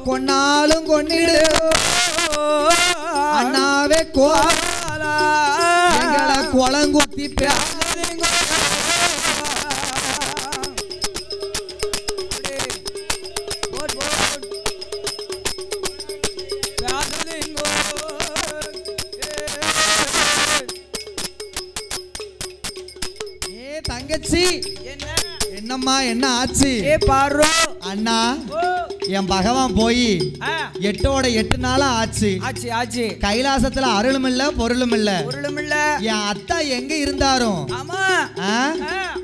கொன்னாலும் கொன்னிடு அண்ணாவே கோபாலா, எங்களை குளங்குத்தி பேசாதீங்க. தங்கச்சி என்னம்மா என்ன ஆச்சு? பாரு அண்ணா என் பகவான் போய் 8 நாளா ஆச்சு ஆச்சு ஆச்சு. கைலாசத்துல அருளும் இல்ல பொருளும் இல்ல, பொருளும் இல்ல. என் அத்தா எங்க இருந்தாரும்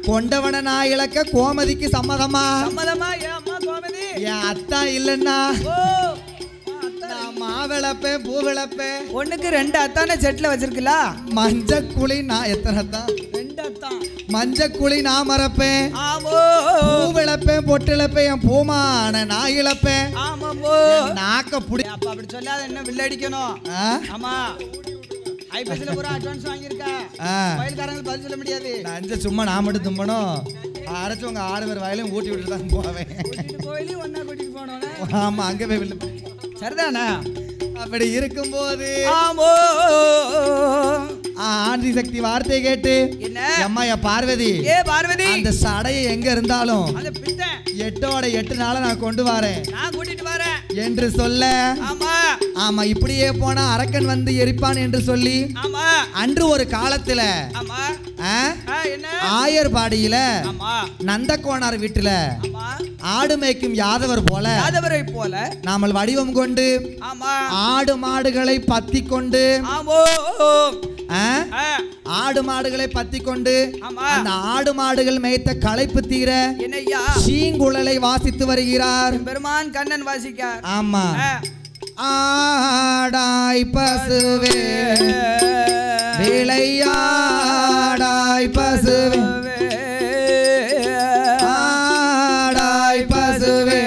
கொண்டவன நான் இழக்க கோமதிக்கு சம்மதமா, சம்மதமா. என் அத்தா இல்லன்னா மாவிளப்பேன் பூ விளப்பேன். 1க்கு 2 அத்தான செட்ல வச்சிருக்கல. மஞ்சக்குழி நான் எத்தனை அத்தான்? 2 அத்தான். மஞ்சக்குழி நான் மறப்பேன், பூ விளப்பேன் பொட்டு இழப்பேன், என் பூமான நான் இழப்பேன். நாக்க புடி அப்படி சொல்லாத, என்ன வில்லடிக்கணும். ஆமா ஐபிஎஸ்ல பூரா அட்வான்ஸ் வாங்கியிருக்கா, வயல்காரங்களுக்கு பதில் சொல்ல முடியாது. அஞ்சு சும்மா நான் மட்டும் தும்பணும், அரைச்சு உங்க 6 பேர் வயலையும் ஊட்டி விட்டு தான் போவேன். கோயிலையும் ஒன்னா கூட்டிட்டு போனோம். ஆமா அங்க போய் வில்ல சரிதானா. அப்படி இருக்கும்போது ஆதி சக்தி வார்த்தை கேட்டு அம்மா பார்வதி, பார்வதி அந்த சடையை எங்க இருந்தாலும் 8 நாள நான் கொண்டு வரேன், நான் கூட்டிட்டு வரேன் என்று சொல்ல, ஆமா இப்படியே போனா அரக்கன் வந்து எரிப்பான் என்று சொல்லி அன்று ஒரு காலத்துல ஆயர்பாடியில நந்தகோனார் வீட்டுல ஆடு மேய்க்கும் யாதவர் போல நாமல் வடிவம் கொண்டு ஆடு மாடுகளை பத்தி கொண்டு ஆடு மாடுகளை பத்தி கொண்டு அந்த ஆடு மாடுகள் மேய்த்த களைப்பு தீர சீங்குழலை வாசித்து வருகிறார் பெருமான் கண்ணன் வாசிக்கார். ஆமா ஆடாய் பசுவே விளையாடாய் பசுவே, ஆடாய் பசுவே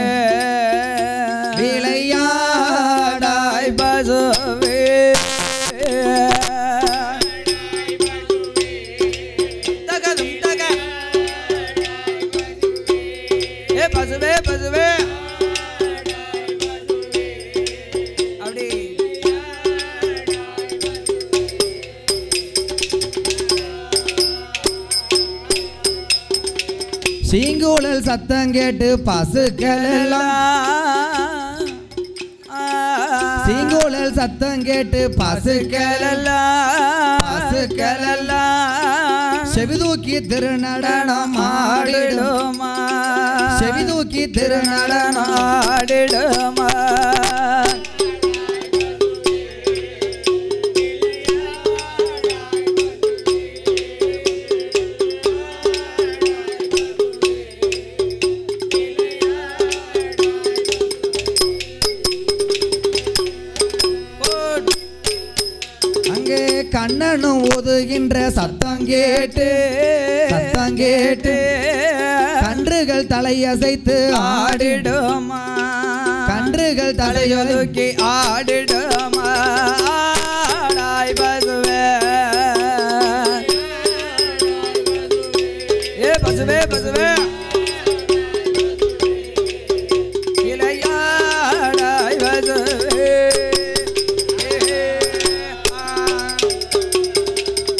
விளையாடாய் பசுவே, பசுவே பசுவே சீங்கூழல் சத்தம் கேட்டு பசுக்கள் எல்லாம் சீங்கூழல் சத்தம் கேட்டு பசுக்கள் எல்லாம் செவிதூக்கி திருநடனம் ஆடிடுமா செவிதூக்கி திருநடனம் ஆடிடுமா கண்ணனும் ஒதுகின்ற சத்தம் கேட்டு கன்றுகள் தலையசைத்து ஆடிடுமா கன்றுகள் தலையொதுக்கி ஆடிடுமா ஆடாய் பசுவே ஏ பசுவே பசுவே இளையாடாய் பசுவே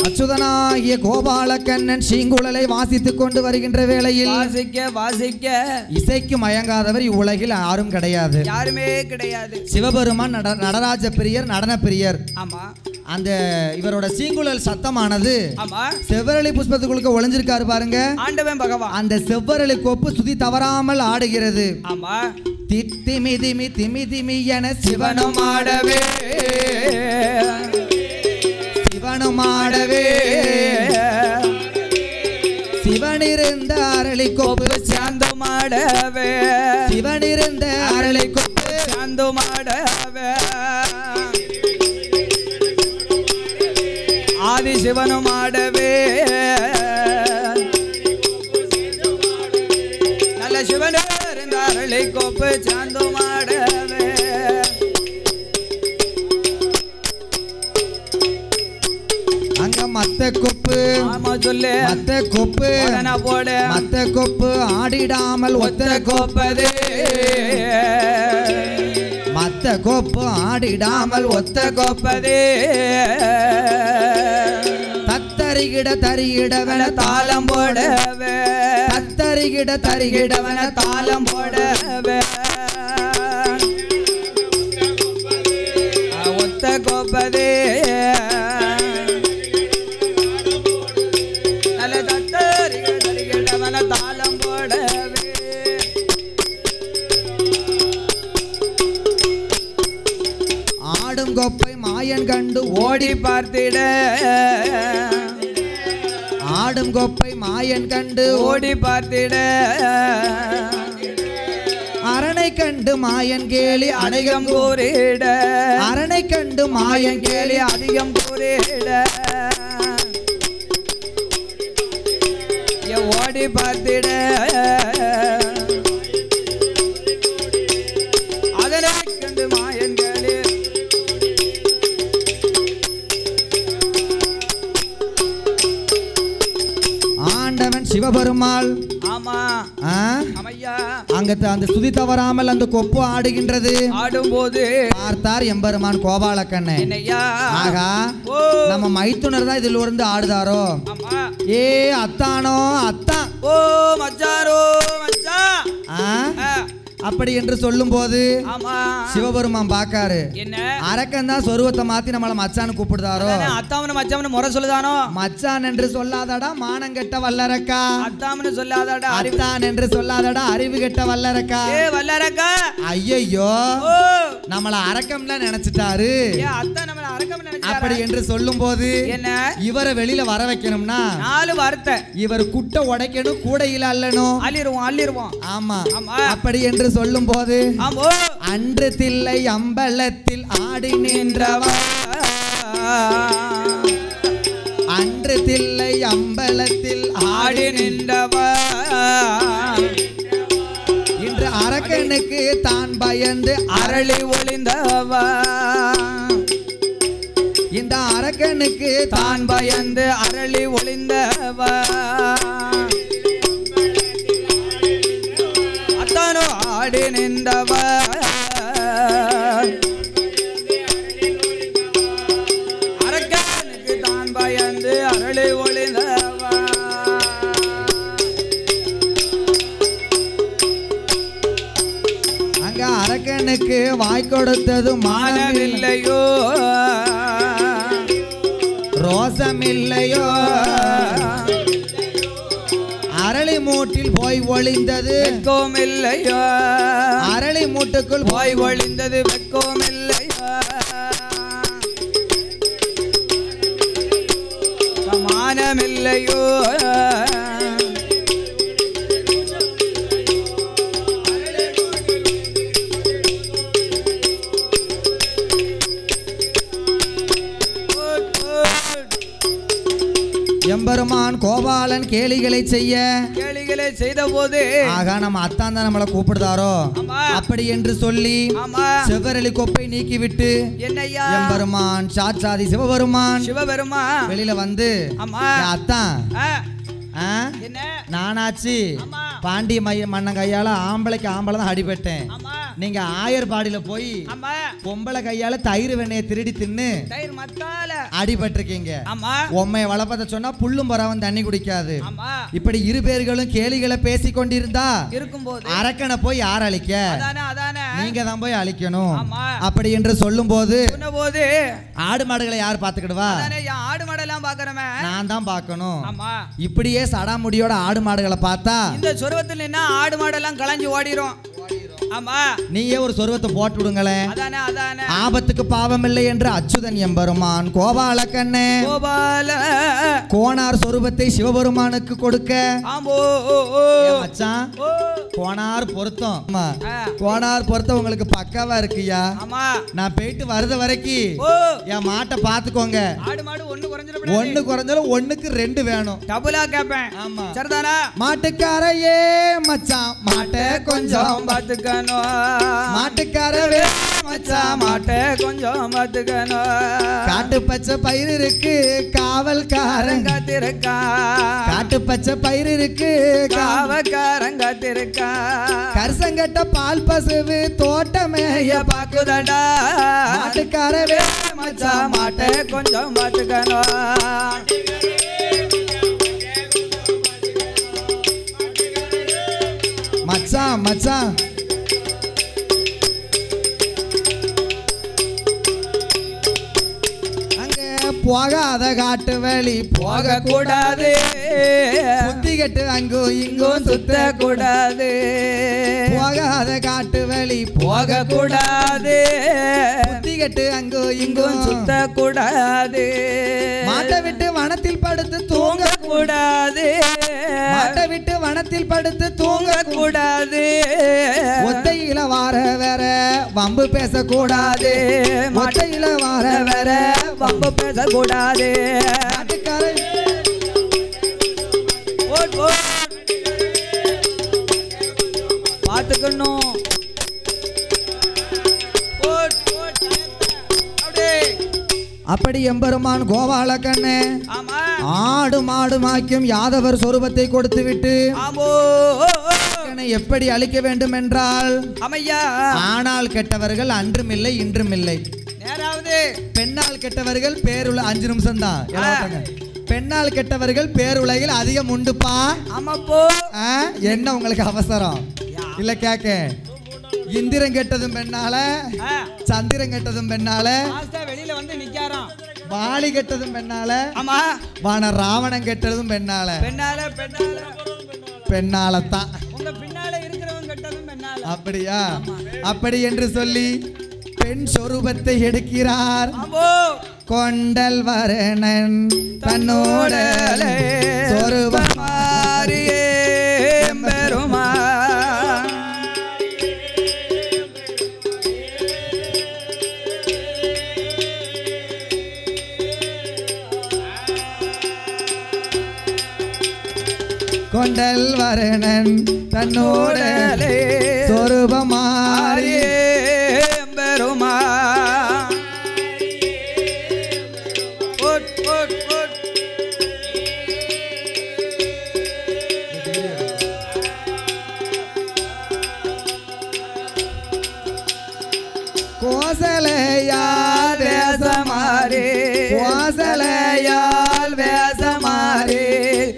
அச்சுதனாகிய கோபாலக்கண்ணன் சீங்குழலை வாசித்துக் கொண்டு வருகின்ற வேளையில் வாசிக்க இசைக்கு மயங்காதவர் இவ்வுலகில் யாரும் கிடையாது யாருமே கிடையாது சிவபெருமான் நடராஜ பிரியர் நடன பிரியர் ஆமா அந்த இவரோட சீங்குழல் சத்தமானது செவ்வரளி புஷ்பத்துக்குள்ள ஒளிஞ்சிருக்காரு பாருங்க ஆண்டவன் பகவான் அந்த செவ்வரளி கோப்பு சுதி தவறாமல் ஆடுகிறது ஆமா திமி திமி திமி திமி என சிவனும் ஆடவே சிவனுமாடவே சிவனிருந்த அரளி கோப்பு சாந்தமாடவே சிவனிருந்த அரளி கோப்பு சாந்தமாடவே ஆதி சிவனுமாடவே நல்ல சிவனிருந்த அரளி கோப்பு சாந்தமாடவே மத்த கொப்பு ஆமா சொல்லு மத்த கொப்பு போடு மத்த கொப்பு ஆடிடாமல் ஒத்த கோப்பதே மத்த கொப்பு ஆடிடாமல் ஒத்த கோப்பதே தத்தரிகிட தரிகிடவன தாளம் போடவே தத்தரிகிட தரிகிடவன தாளம் போடவே ஒத்த கோப்பதே தாளம் போடவே ஆடும் கொப்பை மாயன் கண்டு ஓடி பார்த்திட ஆடும் கொப்பை மாயன் கண்டு ஓடி பார்த்திட அரணை கண்டு மாயன் கேலி அதிகம் கூறிட அரணை கண்டு மாயன் கேலி அதிகம் கூறிட ஓடி பார்த்திட அதனை கண்டு மாயன்களே ஆண்டவன் சிவபெருமாள் ஆமா அங்க அந்த சுதி தவறாமல் அந்த கொப்பு ஆடுகின்றது ஆடும்போது பார்த்தார் எம்பெருமான் கோபாலக்கண்ணன் ஆகா நம்ம மைத்துனர் தான் இதுல இருந்து ஆடுதாரோ ஏ அத்தானோ அத்தான் ஓ மச்சாரோ மச்சா அப்படி என்று சொல்லும் போது சிவபெருமான் பாக்காரு அரக்கன் தான் சொருவத்தை மாத்தி நம்மள மச்சான்னு கூப்பிடுதாரோ அத்தாமனு மச்சாமனு முறை சொல்லுதானோ மச்சான் என்று சொல்லாதடா மானங்கெட்ட வல்லரக்கா அத்தாமனு சொல்லாதடா அரித்தான் என்று சொல்லாதடா அறிவு கெட்ட வல்லரக்கா ஏ வல்லரக்கா ஐயோ நம்மள அரக்கம்ல நினைச்சிட்டாரு அப்படி என்று சொல்லும் போது என்ன இவரை வெளியில வர வைக்கணும்னா 4 வார்த்தை இவர் குட்டை உடைக்கணும் கூடையில அல்லணும் அள்ளிருவோம் ஆமா அப்படி என்று சொல்லும் போது அன்று தில்லை அம்பலத்தில் ஆடி நின்றவா அன்று தில்லை அம்பலத்தில் ஆடி நின்றவா இன்று அரக்கனுக்கு தான் பயந்து அரளி ஒளிந்தவா இந்த அரக்கனுக்கு தான் பயந்து அரளி ஒளிந்தவா அத்தானோ ஆடி நின்றவா அரக்கனுக்கு தான் பயந்து அரளி ஒளிந்தவா அங்க அரக்கனுக்கு வாய் கொடுத்தது மானமில்லையோ ரோசமில்லையோ அரளி மூட்டில் போய் ஒளிந்தது வெட்கமில்லையோ அரளி மூட்டுக்குள் போய் ஒளிந்தது வெட்கமில்லையோ சமானமில்லையோ எம்பெருமான் கோபாலன் கேலிகளை செய்த போது ஆகா நம்ம அத்தான் தான் நம்மளை கூப்பிடுதாரோ அப்படி என்று சொல்லி செவ்வரளி கொப்பை நீக்கிவிட்டு என்னையா எம்பெருமான் சாட்சாதி சிவபெருமான் வெளியில வந்து அத்தான் நானாச்சு பாண்டிய மன்னன் கையால ஆம்பளைக்கு ஆம்பளை தான் அடிபட்டேன் நீங்க ஆயர் பாடியில போய் பொம்பளை கையால தயிர் வெண்ணையை திருடி தின்னு அடிபட்டிருக்கீங்க உண்மையை வளர்ப்பத சொன்னா புல்லும் பராவன் தண்ணி குடிக்காது இப்படி இரு பேர்களும் கேலிகளை பேசி கொண்டிருந்தா அரக்கனை போய் யார் அழிக்க நீங்க தான் போய் அழிக்கணும் அப்படி என்று சொல்லும் போது ஆடு மாடுகளை யார் பாத்துக்கிடுவா ஆடு மாடெல்லாம் பாக்குறேன் நான் தான் பாக்கணும் இப்படியே சடாமுடியோட ஆடு மாடுகளை பார்த்தா இந்த சொருவத்தில் என்ன ஆடு மாடெல்லாம் களைஞ்சு ஓடிரும் ஆமா நீயே ஒரு சொருவத்தை போட்டு விடுங்களேன் ஆபத்துக்கு பாவம் இல்லை என்று அச்சுதன் எம்பெருமான் கோபால கண்ணே கோனார் சொருவத்தை சிவபெருமானுக்கு கொடுக்க மச்சான் கோனார் பொருத்தம் கோனார் பொருத்தம் உங்களுக்கு பக்காவா இருக்குயா நான் போயிட்டு வருத வரைக்கும் என் மாட்டை பாத்துக்கோங்க ஒண்ணு குறைஞ்சாலும் ஒண்ணுக்கு 2 வேணும் டபுளா கேப்பேன் ஆமா சரிதானா மாட்டுக்காரையே மச்சான் மாட்டை கொஞ்சம் பாத்துக்கணும் மாட்டுக்காரவே மச்சான் மாட்டை கொஞ்சம் பாத்துக்கணும் காட்டு பச்சை பயிர் இருக்கு காவல்காரன் காத்திருக்கா காட்டு பச்சை பயிர் இருக்கு காவல்காரன் காத்திருக்கா கரிசங்கட்ட பால் பசுவு தோட்டமேய பாக்குதடா மாட்டுக்காரவே மச்சான் மாட்டை கொஞ்சம் பாத்துக்கணும் மச்சான் மச்சான் போகாத காட்டு வழி போக கூடாது புத்தி கட்டு அங்கும் இங்கும் சுத்த கூடாது போகாத காட்டு வழி போக கூடாது புத்தி கட்டு அங்கும் இங்கும் சுத்த கூடாது மாட்டை விட்டு வனத்தில் படுத்து தூங்க கூடாது மாட்டை விட்டு வனத்தில் படுத்து தூங்க கூடாது ஒத்தையில வார வேற வம்பு பேசக்கூடாது ஒத்தையில வார வேற வம்பு பேசக்கூடாது பாத்துக்கணும் அப்படி எம்பெருமான் கோபால கண்ணே ஆடு மாடு மாய்க்கும் யாதவர் சொரூபத்தை கொடுத்து விட்டு எப்படி அழிக்க வேண்டும் என்றால் ஆனால் கெட்டவர்கள் அன்றும் இல்லை இன்றும் இல்லை பெண்ணால் கெட்டவர்கள் பேருள்ள 5 நிமிஷம் தான் பெண்ணால் கெட்டவர்கள் பேருலகில் அதிகம் உண்டுப்பா என்ன உங்களுக்கு அவசரம் இல்ல கேக்க இந்திரன் கெட்டதும் பெண்ணால சந்திரன் கெட்டதும் பெண்ணால வெளியில வந்து நிக்காராம் வாலி கெட்டதும் பெண்ணால வான ராவணன் கெட்டதும் பெண்ணால பெண்ணாலத்தான் அப்படியா அப்படி என்று சொல்லி பெண் சொரூபத்தை எடுக்கிறார் கொண்டல் வரணன் தன்னோட சொரூபம் மாறியே பெருமா கொண்டல் வரணன் தன்னோட சொரூபமாறியே பெருமா கோசலையால் வேசமாறே கோசலையால் வேசமாறே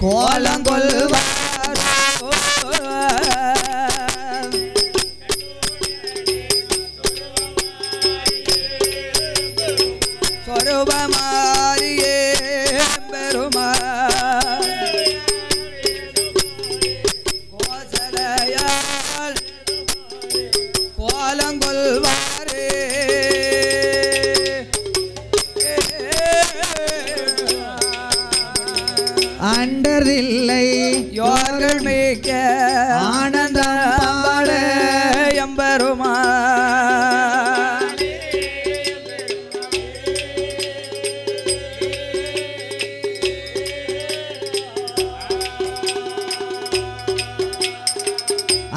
கோலங்கொல்வார் சொருபமாரியே பெருமா கோசலையால் கோலங்கொள்வாரே அண்டரில்லை யோர்கள் மிக்க ஆனந்தம் பாட எம்பெருமா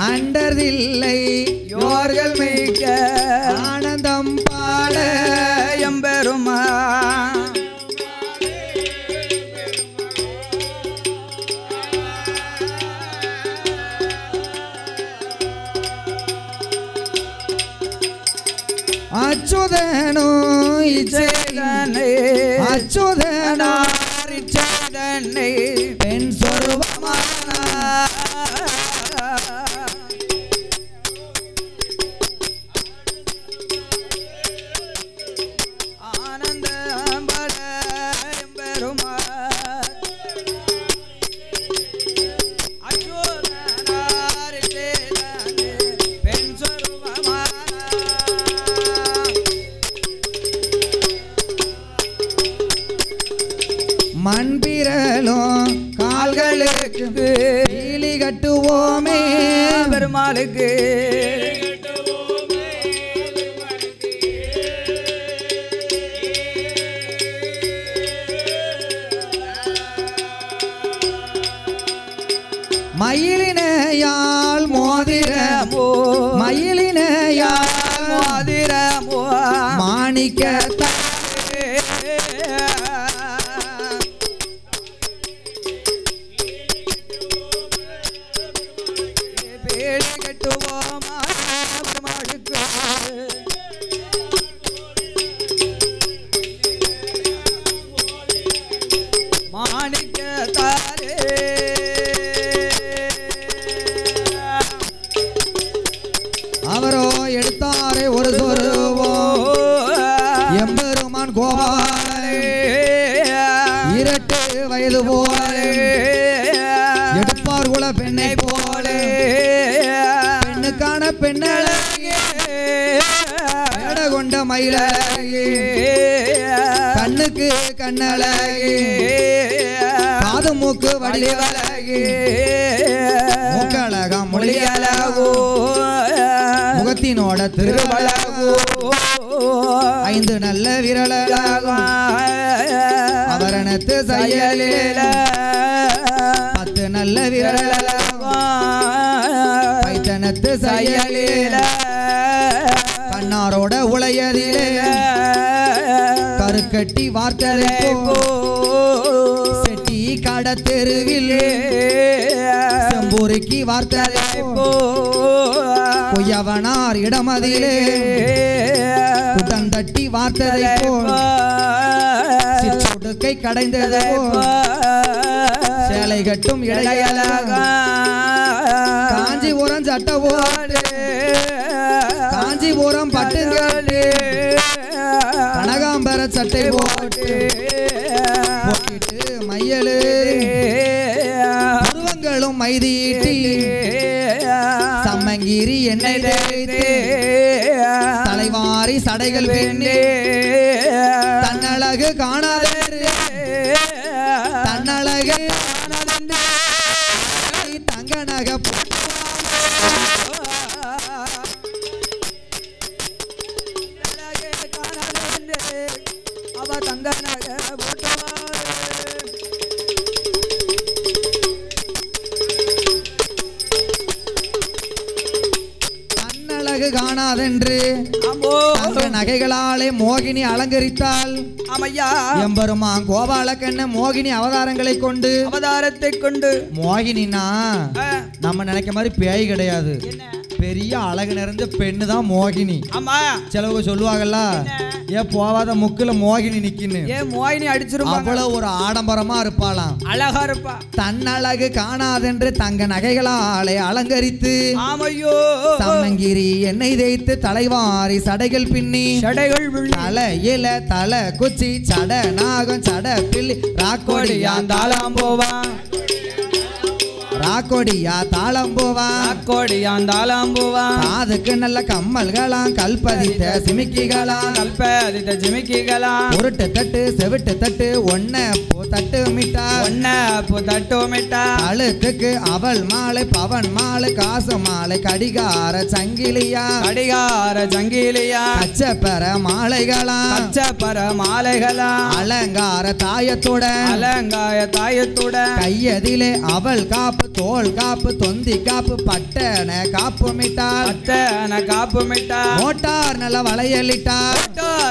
அண்டரில்லை யோர்கள் மிக்க ஆனந்தம் பாட எம்பெருமா அச்சுதனோ இச்சைதனை அச்சுதனா இச்சைதனை பெண் சொருபமான ஆனந்தம் பட எம்பெருமா அச்சுதனார் இச்சைதனை பெண் சொருபமான மண்பிரலும் கால்களுக்கு வேலி கட்டுவோமே பெருமாளுக்கு மயிலினையால் மோதிரமோ மயிலினையால் மோதிரமோ மாணிக்க பேடி கட்டுவோமா பெருமாளுக்கு மாணிக்க தாரே அவரோ எடுத்தாரே ஒரு சொருவோம் எம்பெருமான் கோபாலே இரட்டு வயது போலே எடுப்பார் குல பெண்ணை போலே பெண்ணுக்கான பெண்ணழகே எட கொண்ட மயிலழகே கண்ணுக்கு கண்ணழகே காது மூக்கு வடிவழகே மூக்கழகா மொழியழகோ முகத்தினோட திருவழகோ ஐந்து நல்ல விரலழகோ அவரணத்து செயலில 10 நல்ல விரலழகோ பைத்தனத்து செயலில கண்ணாரோட உளையதிலே கருக்கட்டி வார்த்ததைக்கோ செட்டி கடத்தெருவில் செம்பூரிக்கு வார்த்ததைக்கோ பொய்யவனார் இடமதிலே குதந்தட்டி வார்த்ததைக்கோ சிற்றொடுக்கை கடைந்ததைக்கோ சேலை கட்டும் இடையழகா காஞ்சிபுரம் சட்ட ஓடு காஞ்சிபுரம் பட்டுங்கட்டு கனகாம்பர சட்டை போட்டு போட்டிட்டு மையலு பருவங்களும் மைதீட்டி சம்மங்கிரி எண்ணெய் தேய்த்து தலைவாரி சடைகள் பெண்ணே தன்னழகு காணாதே தன்னழகு தங்க நகை அவ தங்க நகை தன்னழகு காணாதென்று தங்க நகைகளாலே மோகினி அலங்கரித்தாள் ஆமையா எம்பெருமான் கோபாலக்கண்ண மோகினி அவதாரங்களை கொண்டு அவதாரத்தை கொண்டு மோகினினா நம்ம நினைக்க மாதிரி பேய் கிடையாது பெரிய அழகு நிறைஞ்ச பெண்ணு தான் மோகினி. ஆமா சிலவங்க சொல்லுவாங்கல்ல, ஏன் போவாத முக்குல மோகினி நிக்கின்னு. ஏன் மோகினி அடிச்சிருமா? அவ்வளவு ஒரு ஆடம்பரமா இருப்பாளாம். அழகா இருப்பா. தன்னழகு காணாதென்று தங்க நகைகளாலே அலங்கரித்து ஆமையோ சம்மங்கிரி எண்ணெய் தேய்த்து தலைவாரி சடைகள் பின்னி சடைகள் தலையில தலை குச்சி சட நாகம் சட பில்லி ராக்கோடியா தாளம் போவான் ராக்கோடியா தாளம் போவான் ராக்கோடியான் தாளம் போவான். காதுக்கு நல்ல கம்மல்களாம் கல்பதித்த சிமிக்கிகளாம் கல்பதித்த ஜிமிக்கிகளாம் உருட்டு தட்டு செவிட்டு தட்டு ஒன்ன பூ தட்டு மிட்டா ஒன்ன பூ தட்டு மிட்டா. அழுக்குக்கு அவள் மாலை பவன் மாலை காசு மாலை கடிகார சங்கிலியா கடிகார சங்கிலியா கச்சப்பெற மாலைகளாம் கச்சப்பர மாலைகளாம் அலங்கார தாயத்துடன் அலங்காய தாயத்துடன் கையதிலே அவள் காப்பு தோல் காப்பு தொந்தி காப்பு பட்டன காப்பு மிட்டால் பட்டன காப்பு மிட்டா. மோட்டார் நல்ல வளையலிட்டார்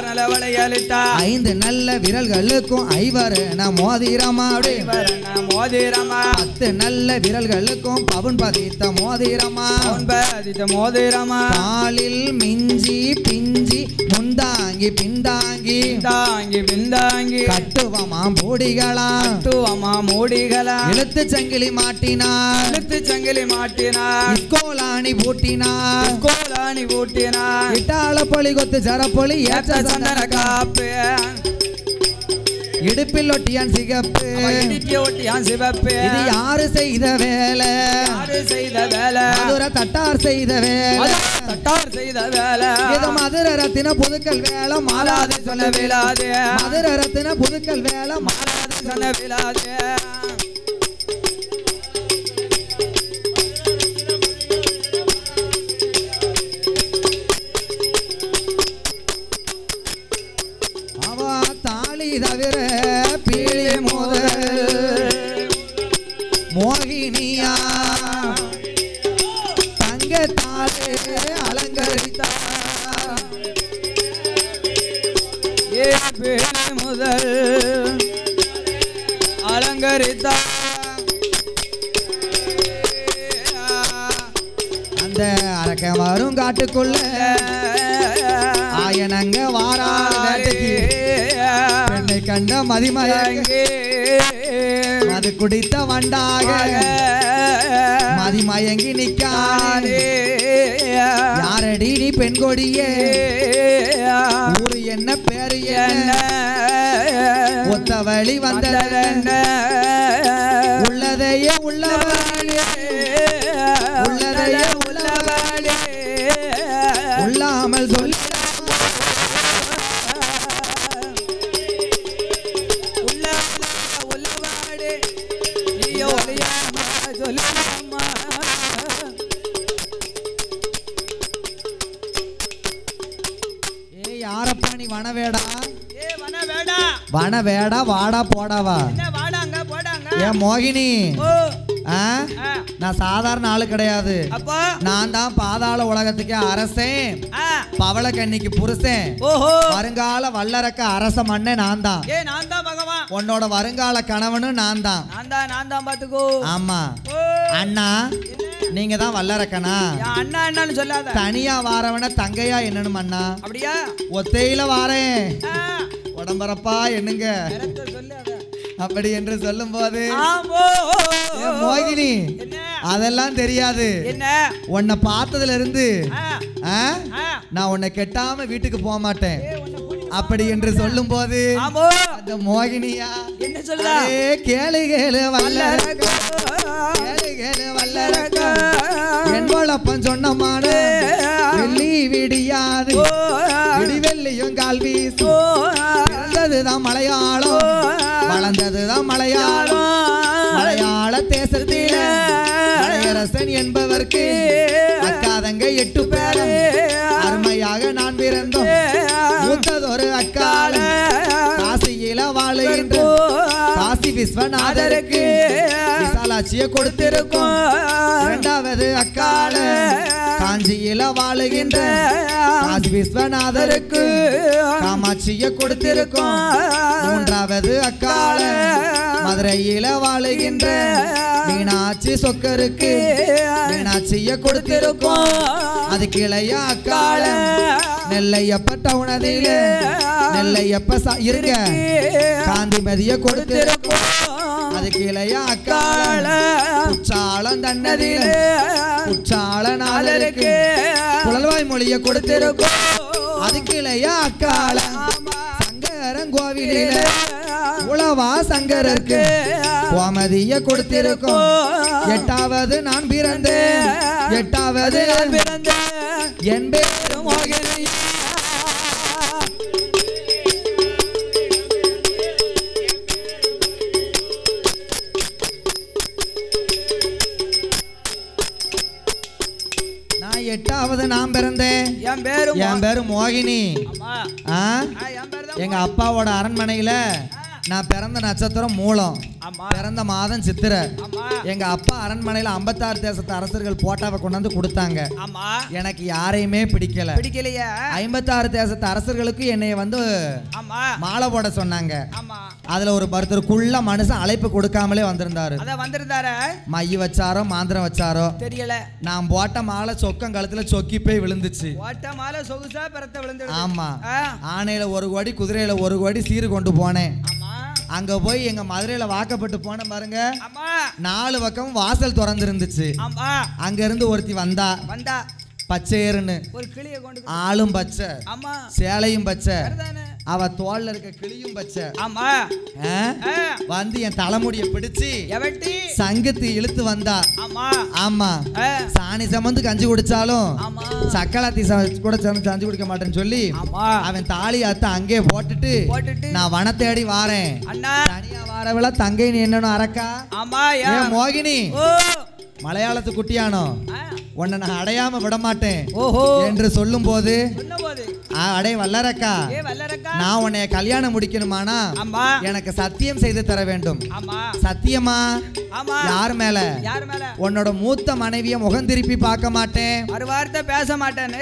நல்ல வளையலிட்டா. 5 நல்ல விரல்களுக்கும் ஐவரன மோதிரமா மோதிரமா 10 நல்ல விரல்களுக்கும் பவுன் பதித்த மோதிரமா பதித்த மோதிரமா. காலில் மிஞ்சி பிஞ்சி முந்தாங்கி பிந்தாங்கி தாங்கி பிந்தாங்கி கட்டுவமாம் பூடிகளாம் துவமா மூடிகளா. இழுத்து சங்கிலி மாட்டினார் இழுத்து சங்கிலி மாட்டினார். கோலாணி பூட்டினார் கோலாணி பூட்டினார். இட்டாள பொலி கொத்து ஜரப்பொலி ஏற்ற சந்தன காப்பு இடுப்பில் ஒட்டியான் சிகப்பு இடிக்கி ஒட்டியான் சிவப்பு. இது யாரு செய்த வேலை? யாரு செய்த வேலை? மதுரை தட்டார் செய்த வேலை. தட்டார் செய்த வேலை. இது மதுரை ரத்தின புதுக்கல் வேலை மாலாது சொன்ன விழாது. மதுரை ரத்தின புதுக்கல் வேலை மாலாது சொன்ன விழாது. அவ தாலி தவிர பீழி முதல் மோகினியா தங்க தாளே அலங்கரித்தா ஏ பேணி முதல் அலங்கரித்தா. அந்த அரக்க வரும் காட்டுக்குள்ள ஆயனங்க வாரா வேட்டைக்கு பெண்ணை கண்ட மதிமயங்க மது குடித்த வண்டாக மதிமயங்கி நிக்கானே யாரடி நீ பெண் கொடியே ஊரு என்ன பேரு என்ன ஒத்த வழி வந்த உள்ளதையே உள்ளவழியே உள்ளதையே உள்ளவழியே உள்ளாமல் சொல்லி யாரப்பா நீ வனவேடா? வனவேடா வாடா போடாவா? ஏன் மோகினி, நான் சாதாரண ஆளு கிடையாது. நான் தான் பாதாள உலகத்துக்கே அரசன், பவள கன்னிக்கு புருஷன், வருங்கால வல்லரக்க அரச மண்ணே நான் தான். உன்னோட வருங்கால கணவனும் நான் தான். ஆமா அண்ணா, நீங்க தான் வல்லரக்கனா? அண்ணா அண்ணான்னு சொல்லாத. தனியா வாரவன தங்கையா என்னன்னு அண்ணா? அப்படியா? ஒத்தையில வாரேன் உடம்பரப்பா என்னங்க அப்படி என்று சொல்லும் போது மோகினி அதெல்லாம் தெரியாது. உன்னை பார்த்ததுல இருந்து நான் உன்னை கெட்டாம வீட்டுக்கு போக மாட்டேன் அப்படி என்று சொல்லும் போது அந்த மோகினியா என்ன சொல்ல? கேளு கேளு வல்லரக்க கேளு கேளு வல்லரக்க என்பளப்பம் சொன்னமான வெள்ளி விடியாது விடிவெள்ளியும் கால் வீசு பிறந்ததுதான் மலையாளம் வளர்ந்ததுதான் மலையாளம் மலையாள தேசத்தில மலையரசன் என்பவர்க்கு அக்காதங்க 8 பேரும் அருமையாக நான் பிறந்தோம். மூத்ததொரு அக்கால காசியில வாழுகின்ற காசி விஸ்வநாதருக்கு விசாலாட்சி மீனாட்சியை கொடுத்திருக்கும். இரண்டாவது அக்கால காஞ்சியில வாழுகின்ற காசி விஸ்வநாதருக்கு காமாட்சியை கொடுத்திருக்கும். மூன்றாவது அக்கால மதுரையில வாழுகின்ற மீனாட்சி சொக்கருக்கு மீனாட்சியை கொடுத்திருக்கும். அதுக்கு இளைய அக்கால நெல்லையப்ப டவுனதில நெல்லையப்ப இருங்க காந்திமதியை கொடுத்திருக்கும். அதுக்கு இளைய அக்கால குற்றாலம் தன்னதில குற்றால நாளருக்கு குழல்வாய் மொழியை கொடுத்திருக்கும். அதுக்கு இளைய அக்கால சங்கரன் கோவிலில உளவா சங்கரருக்கு கோமதியை கொடுத்திருக்கும். எட்டாவது நான் பிறந்தேன் எட்டாவது நான் பிறந்தேன் என் பேரும் மோகினி. எட்டாவது நான் பிறந்தேன் என் பேரு மோகினி. எங்க அப்பாவோட அரண்மனையில நான் பிறந்த நட்சத்திரம் மூலம் பிறந்த மாதம் சித்திரை. எங்க அப்பா அரண்மனையில 56 தேசத்து அரசர்கள் போட்டாவை கொண்டாந்து கொடுத்தாங்க. எனக்கு யாரையுமே பிடிக்கல. 56 தேசத்து அரசர்களுக்கு என்னைய வந்து மாலை போட சொன்னாங்க. அதுல ஒரு ஒருத்தருக்குள்ள மனுஷன் அழைப்பு கொடுக்காமலே வந்திருந்தாரு. மைய வச்சாரோ மாந்திரம் வச்சாரோ தெரியல. நான் போட்ட மாலை சொக்கம் கழுத்துல சொக்கி போய் விழுந்துச்சு. ஆமா, ஆனையில ஒரு கோடி குதிரையில ஒரு கோடி சீரு கொண்டு போனேன். அங்க போய் எங்க மதுரையில வாக்கப்பட்டு போன பாருங்க. 4 பக்கம் வாசல் திறந்து இருந்துச்சு. அங்க இருந்து ஒருத்தி வந்தா பச்சையர்னு ஒரு கிளியை கொண்டு ஆளும் பச்சை சேலையும் பச்சை அவ தோல்ல இருக்க கிளியும் பச்சை வந்து என் தலைமுடியை பிடிச்சு சங்கத்து இழுத்து வந்தா. ஆமா, சாணி சமந்து கஞ்சி குடிச்சாலும் சக்கலாத்தி கூட கஞ்சி குடிக்க மாட்டேன்னு சொல்லி அவன் தாலி அத்த அங்கே போட்டுட்டு நான் வன தேடி வாரேன். தனியா வாரவில தங்கை நீ என்னன்னு அரக்கா மோகினி மலையாளத்து குட்டியானோ உன்னை நான் அடையாம விட மாட்டேன் என்று சொல்லும் போது அடே வல்லரக்கா நான் உன்னைய கல்யாணம் முடிக்கணுமானா எனக்கு சத்தியம் செய்து தர வேண்டும். சத்தியமா? யார் மேல? உன்னோட மூத்த மனைவிய முகம் திருப்பி பார்க்க மாட்டேன், ஒரு வார்த்தை பேச மாட்டேன்,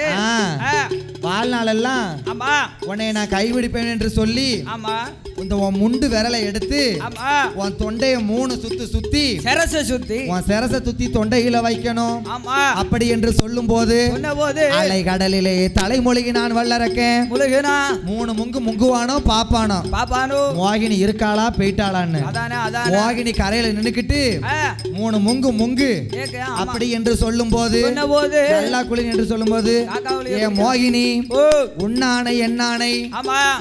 வாழ்நாள் எல்லாம் உன்னை நான் கைவிடிப்பேன் என்று சொல்லி இந்த உன் முண்டு விரலை எடுத்து உன் தொண்டைய 3 சுத்து சுத்தி உன் சிரச சுத்தி தொண்டையில வைக்கணும். அப்படி என்று சொல்லும் போது அலை கடலிலே தலைமொழிகி நான் வல்லரக்கேன். 3 முங்கு முங்குவானோ பாப்பானோ மோகினி இருக்காளா போயிட்டாளான்னு. மோகினி கரையில நின்னுக்கிட்டு 3 முங்கு முங்கு அப்படி என்று சொல்லும் போது நல்லா குளி என்று சொல்லும் போது ஏ மோகினி உன்னானை என்னானை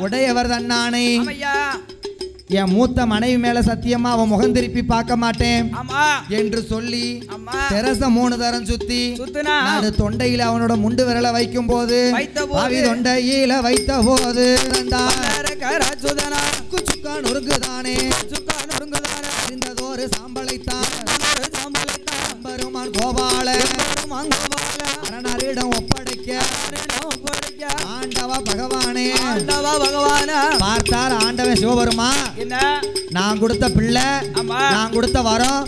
உடையவர் தன்னானை என் மூத்த மனைவி மேல சத்தியமா அவன் முகம் திருப்பி பார்க்க மாட்டேன் என்று சொல்லி தெரச 3 தரம் சுத்தி அது தொண்டையில அவனோட முண்டு விரலை வைக்கும் போது தொண்டையில வைத்த போது நொறுங்குதானே இருந்ததோரு சாம்பலைத்தான் பெருமான் கோபால அரணரிடம் ஒப்படைக்க ஆண்டவா பகவானே பார்த்தார் ஆண்டவன் சிவபெருமா நான் கொடுத்த பிள்ளை நான் கொடுத்த வரம்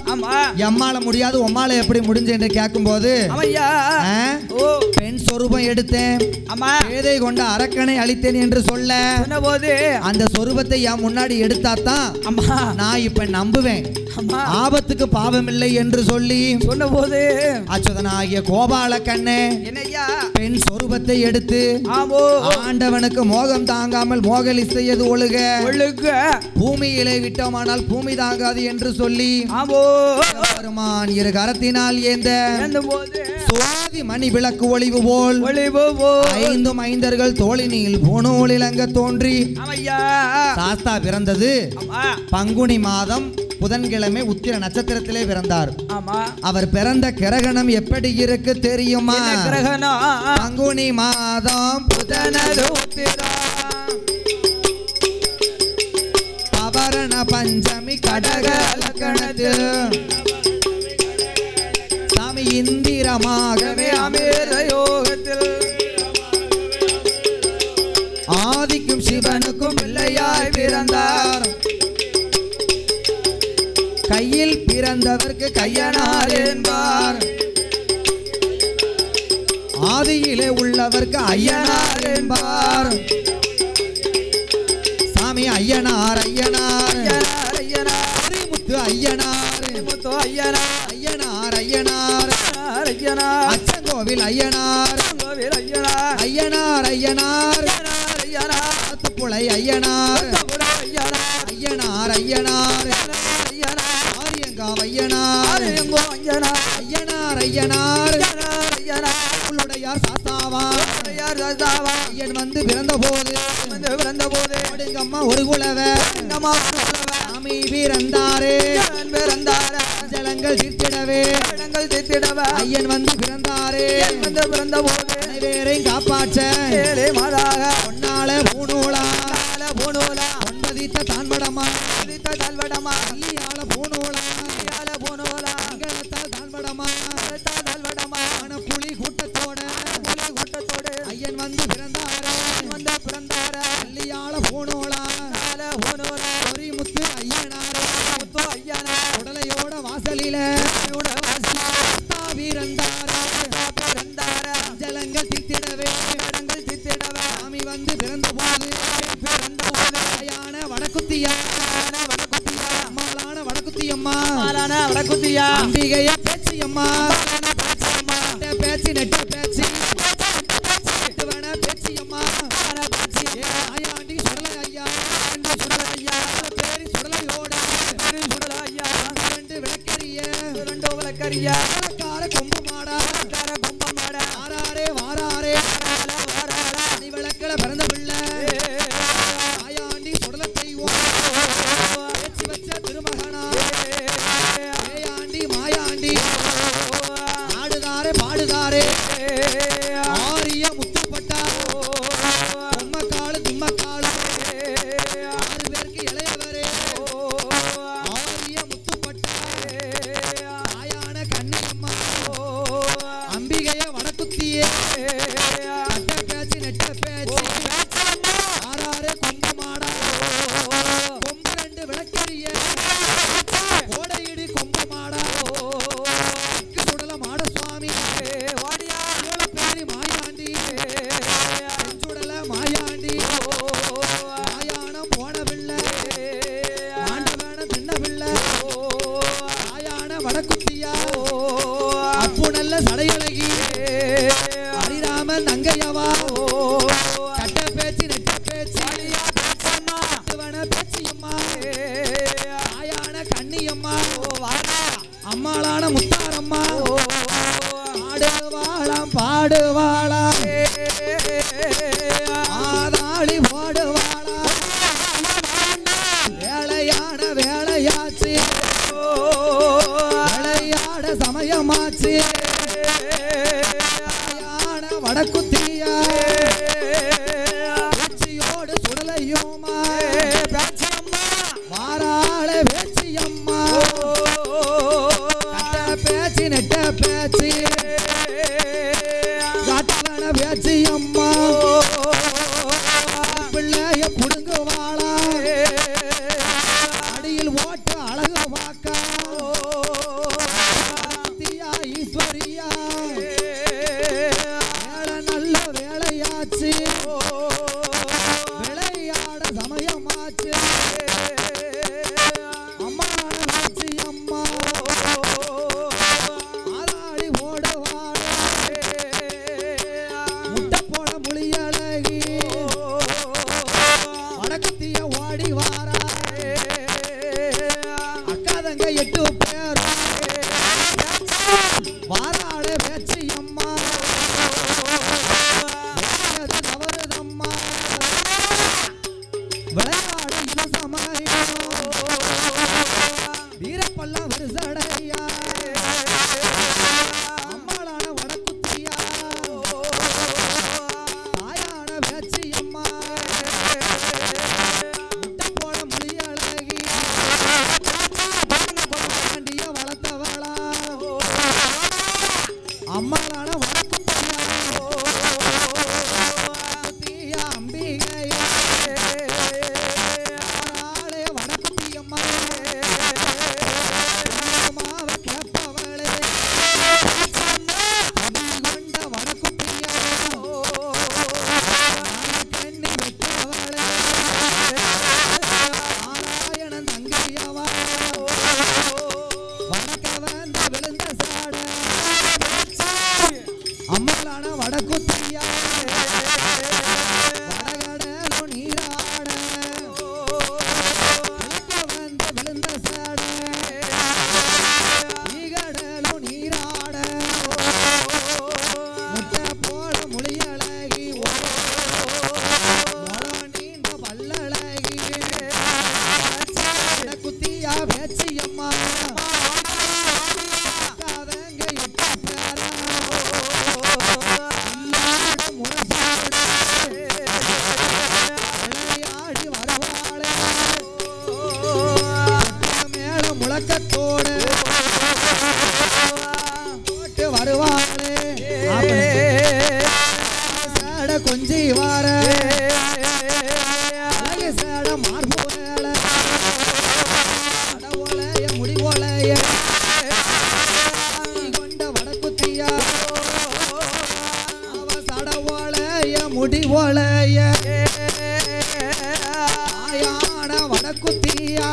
எம்மால முடியாது உம்மால எப்படி முடிஞ்சு என்று கேட்கும் போது பெண் சொரூபம் எடுத்தேன் பேதை கொண்ட அரக்கனை அழித்தேன் என்று சொல்ல அந்த சொரூபத்தை என் முன்னாடி எடுத்தாத்தான் நான் இப்ப நம்புவேன் ஆபத்துக்கு பாவம் இல்லை என்று சொல்லி சொன்ன போது அச்சுதனாகிய கோபால கண்ணே பெண் சொரூபத்தை எடுத்து ஆண்டவனுக்கு மோகம் தாங்காமல் மோகலி செய்யது ஒழுக பூமியிலே விட்டோமானால் பூமி தாங்காது என்று சொல்லி பெருமான் 2 கரத்தினால் ஏந்த சுவாதி மணி விளக்கு ஒளிவு போல் 5 மைந்தர்கள் தோளினில் பூணூலில் அங்க தோன்றி சாஸ்தா பிறந்தது பங்குனி மாதம் புதன்கிழமை உத்திர நட்சத்திரத்திலே பிறந்தார். அவர் பிறந்த கிரகணம் எப்படி இருக்கு தெரியுமா? பங்குனி மாதம் புதனது பவரண பஞ்சமி கடக லக்கணத்தில் சாமி இந்திரமாகவே அமேர யோகத்தில் ஆதிக்கும் சிவனுக்கும் பிள்ளையாய் பிறந்தார். கையில் பிறந்த பிறந்தவர்க்கு கையனார் என்பார் ஆதியிலே உள்ளவர்க்கு ஐயனார் என்பார் சாமி ஐயனார் ஐயனார் முத்து ஐயனார் ஐயனார் ஐயனார் அச்சங்கோவில் ஐயனார் ஐயனார் ஐயனார் ஆத்துப்புழை ஐயனார் ஐயனார் ஐயனார் ஆரியங்காவ் ஐயனார் ஐயனார் ஐயனார் உள்ளுடையார் சாஸ்தாவா ஐயன் வந்து பிறந்த போது அம்மா ஒரு குலவர் சாமி பிறந்தாரே ஜலங்கள் தீர்த்திடவே ஐயன் வந்து பிறந்தாரே பிறந்த போது அனைவரையும் காப்பாற்ற பொன்னால பூணூலா ஒன்பதித்த தான்படமா அல்லியால பூணூலா தான்படமா புலி கூட்டத்தோட ஐயன் வந்து பிறந்தாரே அல்லியால பூணூலா முத்து ஐயனார் உடலையோட வாசலில ஜலங்கள் தித்திடவே சாமி வந்து பிறந்த போது வடக்குத்தியா அம்மாளான வடக்குத்தியம்மா அம்பிகைய பேச்சியம்மா பேச்சு நெட்ட பேச்சு பேச்சியம்மா ஆயாண்டி சுடலை ஐயா பேரி சுடலையோட ரெண்டு விளக்கரிய கொம்பு மாடா வாராரே வாராரே நீ விளக்கல பிறந்த பிள்ளை ஆயாண்டி சுடலை செய்வோம் பேச்சு வச்ச திருமகனா ஏயாண்டி மாயாண்டி ஆடுதாரே பாடுதாரே ஆரிய முத்துப்பட்டா தும்மக்காலு 6 பேருக்கு இளையவரே ஆரிய முத்துப்பட்டா ஆயான கண்ணியம்மா அம்பிகைய வடக்குத்தியே அட்ட பேச்சு நெட்ட பேச்சு ஆறாரே கொம்பு மாடா கொம்பு 2 விளக்கரிய கோடையிடி கொம்பு மாடா சுடல மாட சுவாமி பேரி மாயாண்டி சுடல மாயாண்டி மாயானம் போன பிள்ளை ஆண்டவன தின்ன பிள்ளை ஆயான வடக்குத்தியா அப்பு நல்ல சடையழகி ஹரிராமன் நங்கையவா கட்ட பேச்சு நெட்ட பேச்சு பேச்சியம்மா ஆயான கண்ணியம்மா அம்மாளான முத்தாரம்மா ஆடுவாளாம் பாடுவாளாம் ஆதாளி பாடுவாளாம் வேளையான வேளையாச்சு விளையாட சமயமாச்சு வடக்குத்தியா பேச்சியோடு சுடலையோமா வாராள பேச்சியம்மா பேச்சு நெட்ட பேச்சு காட்டவன பேச்சியம்மா பிள்ளைய புடுங்குவாளா அடியில் ஓட்டு அழகு வாக்கா ஈஸ்வரியா வேலை நல்ல வேலையாச்சு விளையாட சமயமாச்சு அம்மா அம்மா ஆதாடி ஓடுவாட முட்டை போட முழியழகி வடக்குத்திய ஓடி வாரா அக்காதங்க 8 பேர் வாராளே பேச்சியம்மா தவறுதம்மா கொஞ்சி வார அழகு சேட மார்போல அடவோலைய முடிவோலைய கொண்ட வடக்குத்தியா அவ சடவோலைய முடிவோலைய ஆயான வடக்குத்தியா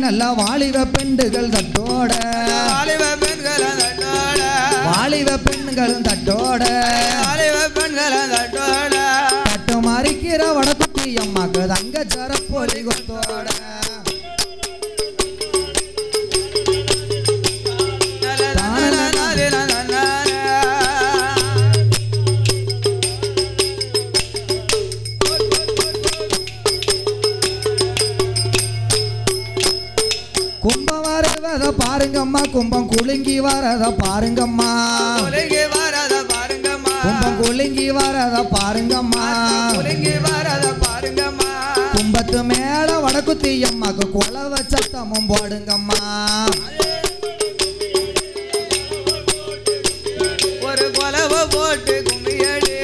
நல்ல வாலிப பெண்கள் தட்டோட வாலிப பெண்கள் தட்டோட தட்டு மறிக்கிற வடக்குத்தி அம்மாக்கு தங்க சரப்பொலி கொத்தோட குலுங்கி வரத பாருங்கம்மா குலுங்கி வரத பாருங்கம்மா கும்பம் குலுங்கி வரத பாருங்கம்மா குலுங்கி வரத பாருங்கம்மா கும்பத்து மேல வடக்குத்தி அம்மாக்கு குலவ சத்தமும் போடுங்கம்மா ஒரு கொலவ போட்டு கும்மியடி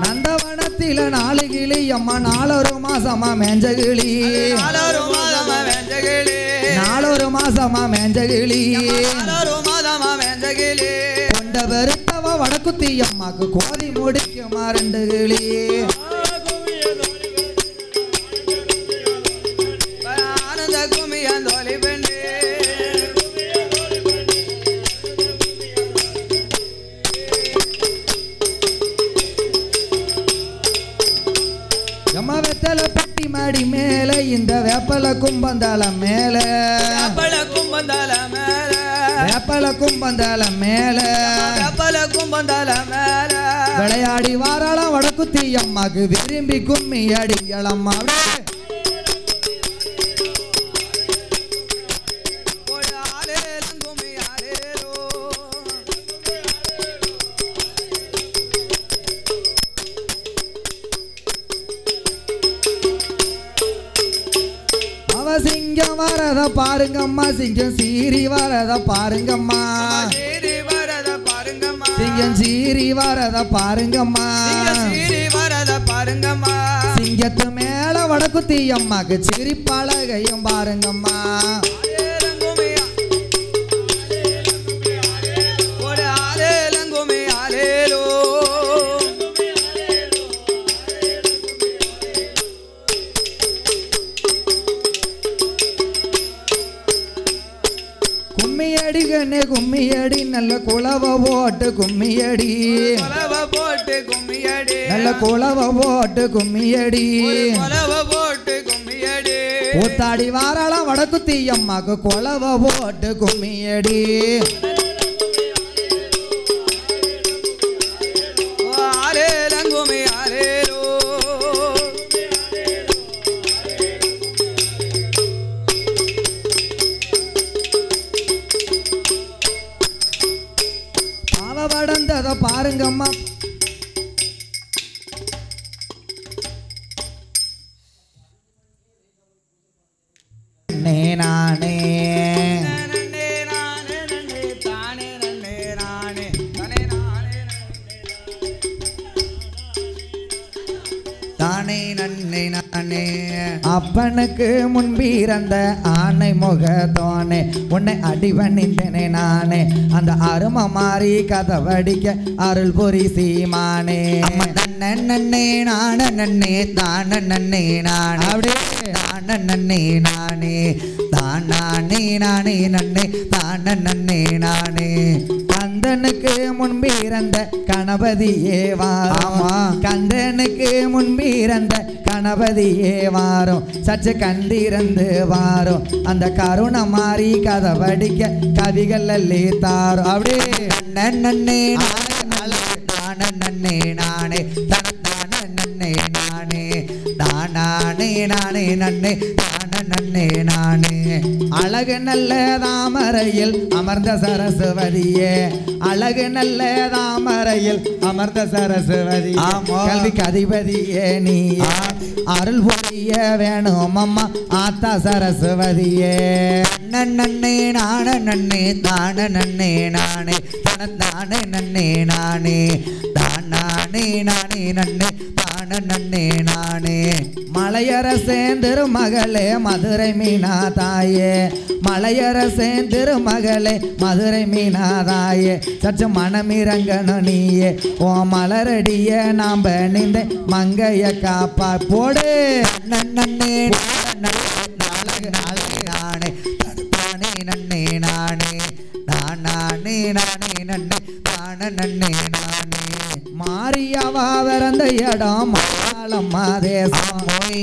நந்தவனத்தில 4 கிளி அம்மா 4 மாசமா மேஞ்சகிளி 4 மாதமா வெஞ்சகிளி 4 மாசமா மேஞ்சகிளி 4 மாதமா வெஞ்சகிளி கொண்ட பெருத்தவ வடக்குத்தி அம்மாக்கு கோதி முடிக்குமா 2 கிளி ஆனந்த கும்மியந்தோலி பெண்ணே எம்மா வெத்தல பட்டி மாடி மேல இந்த வேப்பல கும்பந்தால மேல வேப்பல கும்பந்தால மேல வேப்பல கும்பந்தால மேல வேப்பல கும்பந்தால மேல விளையாடி வாராளம் வடக்குத்தி அம்மாக்கு விரும்பி கும்மி அடிங்களம்மா ஒரு ஆலேலம் கும்மி ஆலேலோ அவ சிங்கம் வரத பாருங்கம்மா சிங்கம் சீரி வரத பாருங்கம்மா சீரி வரத பாருங்கம்மா சிங்கம் சீரி வரத பாருங்கம்மா சீரி வரத பாருங்கம்மா சிங்கத்து மேல வடக்குத்தி அம்மாக்கு சிரிப்பழகையும் பாருங்கம்மா ஆலேலம் கும்மி ஒரு ஆலேலம் கும்மி ஆலேலோ கும்மியடி கண்ணே கும்மியடி நல்ல குலவ போட்டு கும்மியடி கொலவ போட்டு கும்மியடி நல்ல குலவ போட்டு கும்மியடி கொலவ போட்டு கும்மியடி கூத்தாடி வாராளம் வடக்குத்தி அம்மாக்கு குலவ போட்டு கும்மியடி ஆலேலம் கும்மி ஆலேலோ பாவ வடந்தத பாருங்கம்மா நானே நன்னே நானே நன்னே தானே நன்னே நானே தானே நானே தானே நன்னே நானே அப்பனுக்கு முன்பிறந்த ஆனை முகத்தோனே உன்னை அடிவணிந்தனே நானே அந்த அரும மாறி கதவடிக்க அருள் புரி சீமானே நன்னே நான நன்னே தான நன்னே நானே அப்படியே தான நன்னே நானே தானே நானே நன்னே தான நன்னே நானே கந்தனுக்கு முன்பிறந்த கணபதியே வாரமா கந்தனுக்கு முன்பிறந்த கணபதியே வாரும் சற்று கண்டிருந்து வாரும் அந்த கருணை மாறி கதவடிக்க கவிகள் அல்லே தாரும் அப்படியே நன்னே நானே நன்னே நானே தான நன்னே நானே தானே நானே நன்னே தான நன்னே நானே அழகு நல்ல தாமரையில் அமர்ந்த சரஸ்வதியே அழகு நல்ல தாமரையில் அமர்ந்த சரஸ்வதி கல்விக்கு அதிபதியே நீ அருள் புரிய வேணும் அம்மா ஆத்தா சரஸ்வதியே நன்னே நான நன்னே தான நன்னே நானே தானே நன்னே நானே தானே நானே நன்னே தான நன்னே நானே மலையரசேன் திருமகளே மதுரை மீனா தாயே மலையரசேன் திருமகளே மதுரை மீனா தாயே சற்று மனமிரங்கணும் நீயே ஓ மலரடிய நாம் நின்ற மங்கைய காப்பா போடு நன்னே நானே தானே நன்னே நானே தானே நானே நன்னே தான நன்னே நானே மாரியவா பிறந்த இடம் மலையாளம் மாதேசம்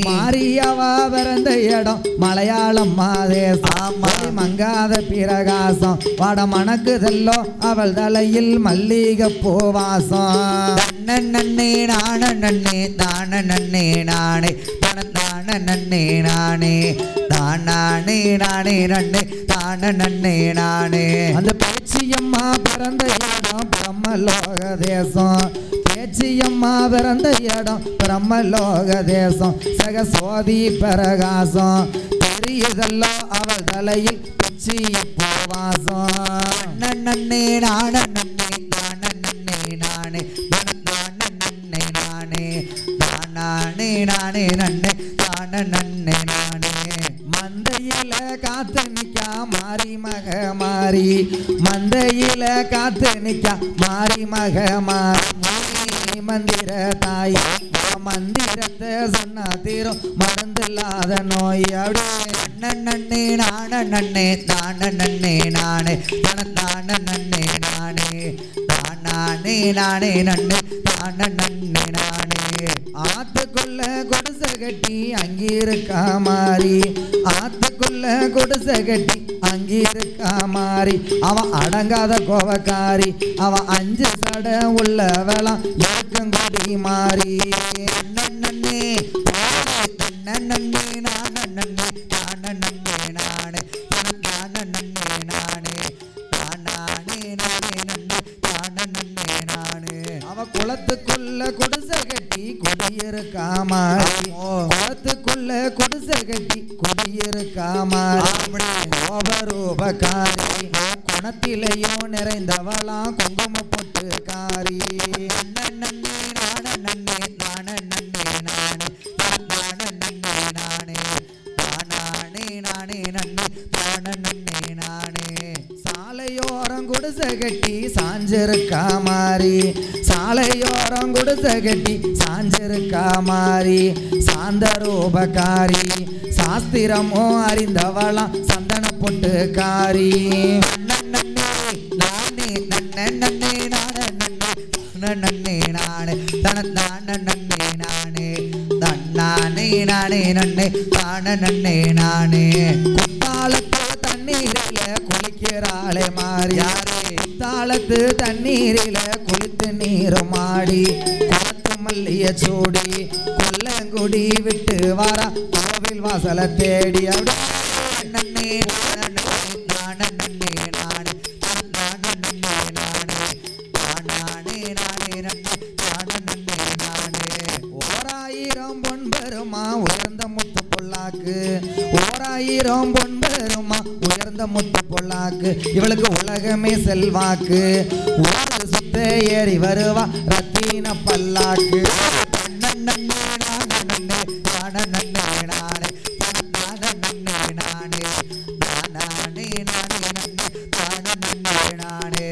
மாரியவா பிறந்த இடம் மலையாளம் மாதேசம் மங்காத பிரகாசம் வட மணக்குதல்லோ அவள் தலையில் மல்லிகை பூவாசம் நன்னே நான நன்னே தான நன்னே நானே தான நன்னே நானே தானே நானே நன்னே தான நன்னே நானே அந்த பேச்சியம்மா பிறந்த இடம் பிரம்மலோக தேசம் பேச்சியம்மா பிறந்த இடம் பிரம்மலோக தேசம் சகசோதி பிரகாசம் தெரியுதல்லோ அவள் தலையில் பிச்சிய பூவாசம் நன்னே நான நன்னே தான நன்னே நானே தான நன்னே நானே தானே நானே நன்னே தான நன்னே நானே மந்தையில காத்து நிக்கா மாறி மக மாறி மந்தையில காத்து நிக்கா மாறி மக மாறி மந்திர தாய் மந்திரத்தை சொன்னா தீரும் மருந்தில்லாத நோய் அப்படியே நன்னே நான நன்னே தான நன்னே நானே தான நன்னே நானே தானே நானே நன்னே தான நன்னே நானே ஆத்துக்குள்ள குடிசை கட்டி அங்கிருக்கா மாறி ஆத்துக்குள்ள குடிசை கட்டி அங்கிருக்கா மாறி அவன் அடங்காத கோவக்காரி அவன் 5 சட உள்ளவளாம் ஏக்கங்குடி மாறி நன்னே நன்னே நான நன்னே தான நன்னே நானே தான நன்னே நானே தானே நானே நன்னே தான நன்னே நானே அவ குளத்துக்குள்ள குடிசை கட்டி குடியிருக்கா மாறி குளத்துக்குள்ள குடிசை கட்டி குடியிருக்கா மாறி கோபரூபக்காரி குணத்திலையும் நிறைந்தவளாம் குங்கும பொட்டுக்காரி நன்னே நான நன்னே தான நன்னே நானே தான நன்னே நானே தானே நானே நன்னே தான நன்னே நானே சாலையோரம் குடிசை கட்டி சாஞ்சிருக்கா மாறி சாலையோரம் குடிசை கட்டி சாஞ்சிருக்கா மாறி சாந்த ரூபக்காரி சாஸ்திரமோ அறிந்தவளாம் சந்தன பொட்டுக்காரி நன்னே நானே நன்னே நான நன்னே நன்னே நானே தான நன்னே நானே தானே நானே நன்னே தான நன்னே நானே குத்தாலத்து தண்ணீரில குளிக்கிறாளே மாறியாரே குத்தாலத்து தண்ணீரில குளித்து நீரும் ஆடி குளத்து மல்லிய சூடி கொல்லங்குடி விட்டு வாரா கோவில் வாசல தேடி நன்னே தான நன்னே நானே தான நன்னே நானே தானே நானே நன்னே தான நன்னே நானே ஓராயிரம் பொன் பெருமா உயர்ந்த முத்து பொல்லாக்கு ஓராயிரம் பொன் பெருமா உயர்ந்த முத்து பொல்லாக்கு இவளுக்கு உலகமே செல்வாக்கு ஊரு சுத்த ஏறி வருவா ரத்தின பல்லாக்கு நன்னே நான நன்னே தான நன்னே நானே தான நன்னே நானே தானே நானே நன்னே தான நன்னே நானே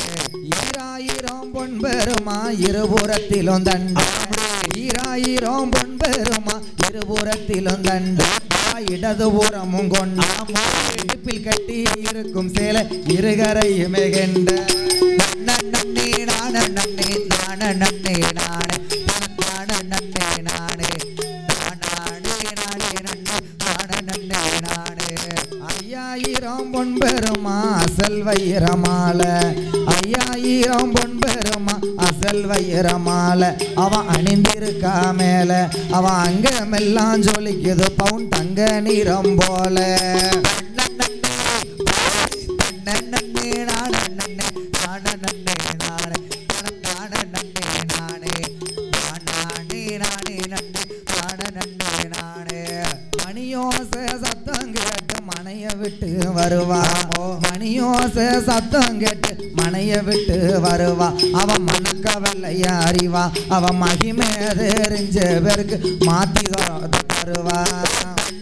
ஈராயிரம் பொன் பெருமா இருபுறத்திலும் தண்டு ஈராயிரம் பொன் பெருமா இருபுறத்திலும் தண்டு இடதுபுறமும் கொண்டாம் இடுப்பில் கட்டி இருக்கும் சேலை இருகரையுமே கெண்ட நன்னே நான நன்னே தான நன்னே நானே தான நன்னே நானே தானே நானே நன்னே தான நன்னே நானே 5000 பொன் பெருமா அசல் வைரமால 5000 பொன் பெருமா அசல் வைரமால அவன் அணிந்திருக்கா மேல அவன் அங்கமெல்லாம் ஜொலிக்குது பவுன் தங்க நிறம் போல நன்னே நான நன்னே தான நன்னே நானே தான நன்னே நானே தானே நானே நன்னே தான நன்னே நானே மணியோச சத்தம் கேட்டு மனைய விட்டு வருவா மணியோச சத்தம் கேட்டு மனைய விட்டு வருவா அவன் மணக்கவல்லைய அறிவா அவன் மகிமே தெரிஞ்ச பேருக்கு மாத்தி தருவா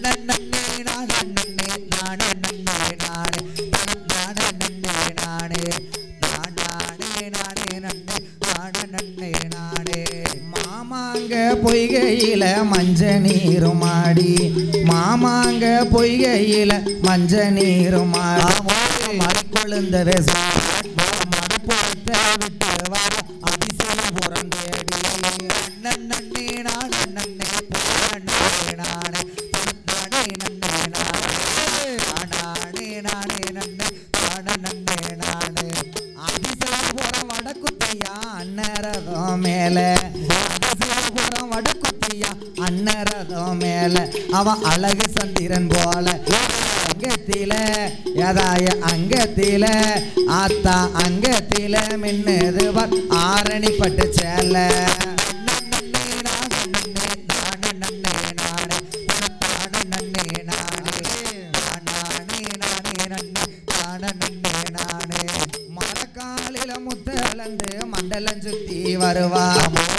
நன்னே நான நன்னே தான நன்னே நானே தான நன்னே நானே தானே நானே நன்னே தான நன்னே நானே மாமாங்க பொய்கையில மஞ்ச நீரும் ஆடி மாமாங்க பொய்கையில மஞ்ச நீரும் ஆடி மறுக்கொழுந்த மறுப்புறத்தை விட்டு வர அதிசயம் புறந்தேடி நன்னே நான நன்னே நானே நானே நன்னே நானே நானே நன்னே நன்னே நானே அதிசயபுரம் வடக்குத்தியா அன்னரதம் மேல அதிசயபுரம் வடக்குத்தியா அன்னரதம் மேல அவன் அழகு சந்திரன் போல அங்கத்தில ஏதாய அங்கத்தில ஆத்தா அங்கத்தில மின்னது ஆரணி பட்டு சேல மரக்காலில முத்தலந்து மண்டலம் சுத்தி வருவா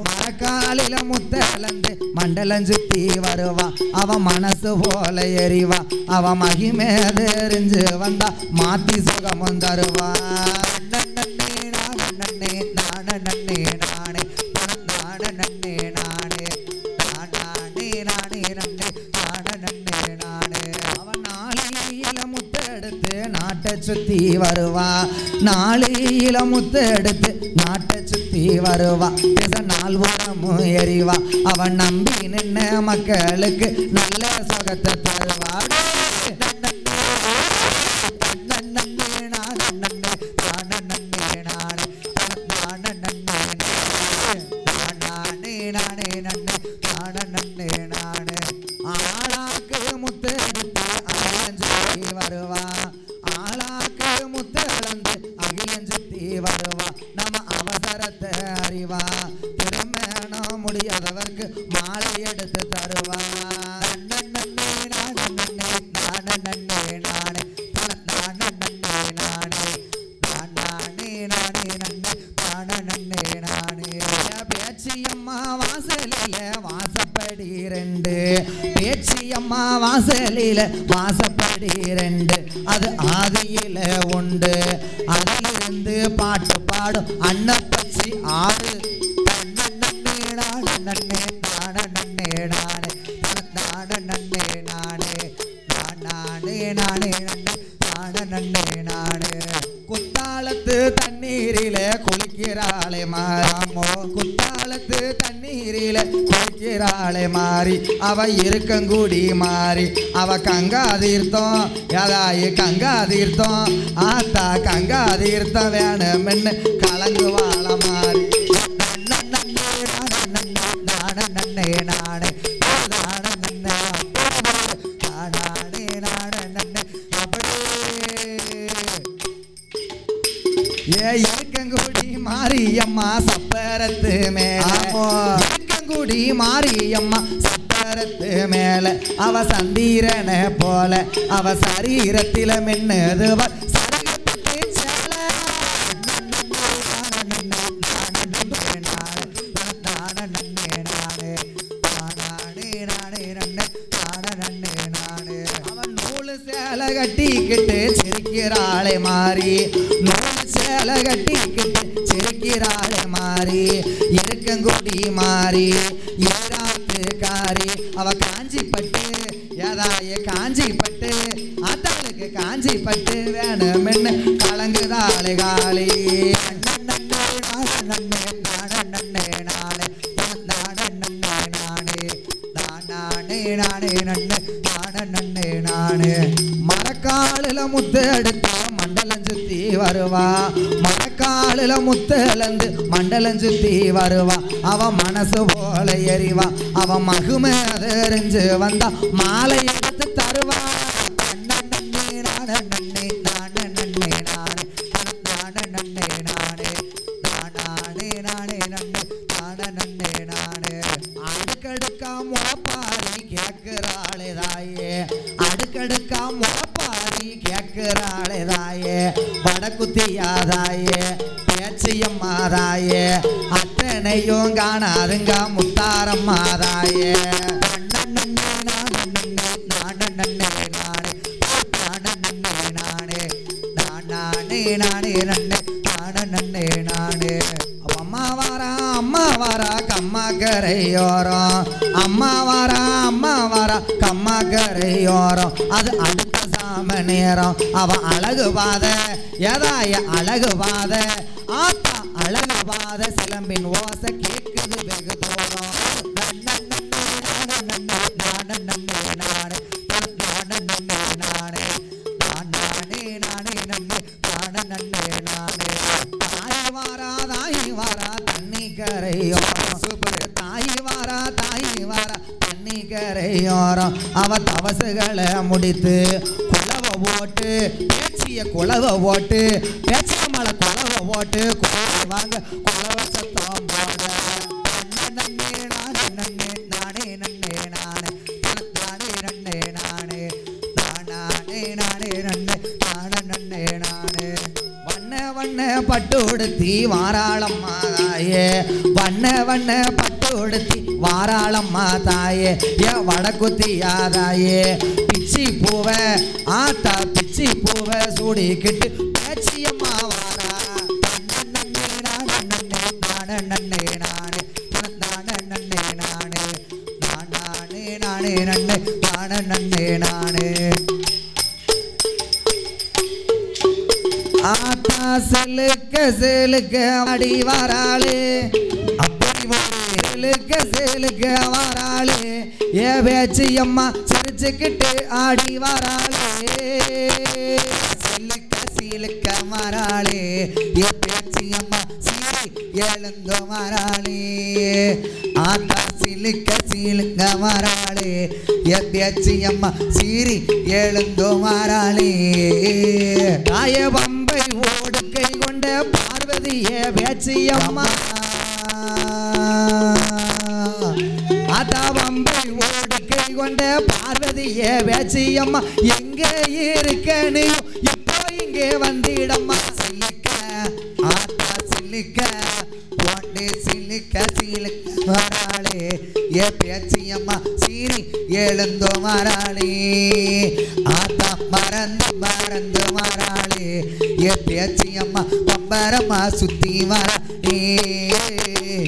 மரக்காலில முத்தலந்து மண்டலம் சுத்தி வருவா அவன் மனசு போல எறிவா அவன் மகிமே தெரிஞ்சு வந்தா மாத்தி சுகமும் தருவா நன்னே நானே நன்னே நானே நன்னே நானே நன்னே நானே நானே நானே நன்னே நன்னே நானே அவன் நாளையில முத்தெடுத்து நாட்டை சுத்தி வருவா நாளையில முத்தெடுத்து நாட்டை சுத்தி வருவா நாள் வாரமும் எறிவா அவன் நம்பி நின்ன மக்களுக்கு நல்ல சுகத்தை தருவா ஆளாக்கு முத்தெடுத்து அகிலஞ்சுத்தி வருவா ஆளாக்கு முத்தெடுத்து அகிலஞ்சுத்தி வருவா நம்ம அவசரத்தை அறிவா திறமேன முடியாதவர்க்கு மாலை எடுத்து தருவா நன்னே நானே நன்னே நானே நன்னே நானே பேச்சியம்மா வாசலில வாசப்படி ரெண்டு பேச்சியம்மா வாசலில வாசப்படி ரெண்டு அது ஆதியில உண்டு அதிலிருந்து பாட்டு பாடும் அன்னப்பச்சி ஆடு நன்னே நானே நன்னே நன்னே நானே நன்னே நானே நானே நன்னே நானே குத்தாலத்து தண்ணீரில குளிக்கிறாளே மாறாமோ குத்தாலத்து தண்ணீரில குளிக்கிறாளே மாறி அவ இருக்கங்குடி மாறி அவ கங்கா தீர்த்தம் யாதாயி கங்கா தீர்த்தம் ஆத்தா கங்கா தீர்த்தம் வேணும்னு கலங்குவாள மாறி நன்னே நானே நானே இருக்கங்குடி மாரியம்மா சப்பரத்து மேல இருக்கங்குடி மாரியம்மா சப்பரத்து மேல அவ சந்தீரனை போல அவ சரீரத்தில மின்னது அவன் நூலு சேலை கட்டிக்கிட்டு சிரிக்கிறாளே மாறி நூலு சேலை கட்டிக்கிட்டு சிரிக்கிறாளே மாறி இருக்கங்குடி மாறி ஈராத்துக்காரி அவ காஞ்சி பட்டு ஏதாய காஞ்சி பட்டு ஆத்தாளுக்கு காஞ்சி பட்டு வேணும்னு கலங்குதாளே காளி மரக்காலில முத்தெடுத்து மண்டலம் சுத்தி வருவா மரக்காலில முத்தலந்து மண்டலம் சுத்தி வருவா அவ மனசு போல எறிவா அவ மகுமை தெரிஞ்சு வந்தா மாலை எடுத்து தருவா அடுக்கடுக்கா முளப்பாரி கேட்கிறாளே தாயே அடுக்கடுக்கா முளப்பாரி கேட்கிறாளே தாயே வடக்குத்தியாதாயே பேச்சியம்மாதாயே அத்தனையும் காணாதுங்க முத்தாரம்மாதாயே அம்மா வாரா கம்மா கரையோரம் அம்மா வாரா கம்மா கரையோரம் அது அடுத்த சாம நேரம் அவ அழகு பாத ஏதாய அழகு பாத ஆத்தா அழகு பாத சிலம்பின் ஓசை கேட்குது வெகு தூரம் தண்ணி கரையோரம் அவ தவசுகளை முடித்து குளவை ஓட்டு பேச்சிய குளவை ஓட்டு பேச்சிய மலை குளவை ஓட்டு குளவை வாங்க குளவை சத்தம் போட நன்னே நானே நன்னே நானே நன்னே நானே நானே நன்னே நானே நானே நானே நன்னே நானே நன்னே நானே வண்ண வண்ண பட்டு உடுத்தி வாராளம்மா தாயே வண்ண வண்ண பட்டு உடுத்தி வாராளம்மா தாயே ஏ வடக்குத்தியாதாயே பிச்சி பூவ ஆத்தா பிச்சி பூவ சூடிக்கிட்டு பேச்சியம்மா வாரா நன்னே நானே நன்னே நானே நன்னே நானே நானே நன்னே நானே நானே நானே நன்னே நானே நன்னே நானே ஆத்தா செலுக்க அடி வாராளே அப்படி செலுக்க வாராளே ஏ பேச்சியம்மா சிரிச்சுக்கிட்டு ஆடி வாராளே சிலுக்க மாறாளே ஏ பேச்சியம்மா சீரி எழுந்தோ மாறாளே ஆத்தா சிலுக்க மாறாளே ஏ பேச்சியம்மா சீரி எழுந்தோ மாறாளே தாய பம்பை ஓடுக்கை கொண்ட பார்வதியே பேச்சியம்மா ஆத்தா பம்பை ஓடுக்கை கொண்ட பார்வதியே பேச்சியம்மா எங்க இருக்கனையும் இப்போ இங்கே வந்திடம்மா சிலுக்க ஆத்தா சிலுக்க போட்டு சிலுக்க வராளே ஏ பேச்சியம்மா சீரி எழுந்தோ மாறாளே ஆத்தா மறந்து மாறாளே ஏ பேச்சியம்மா பம்பரமா சுத்தி மாறாளே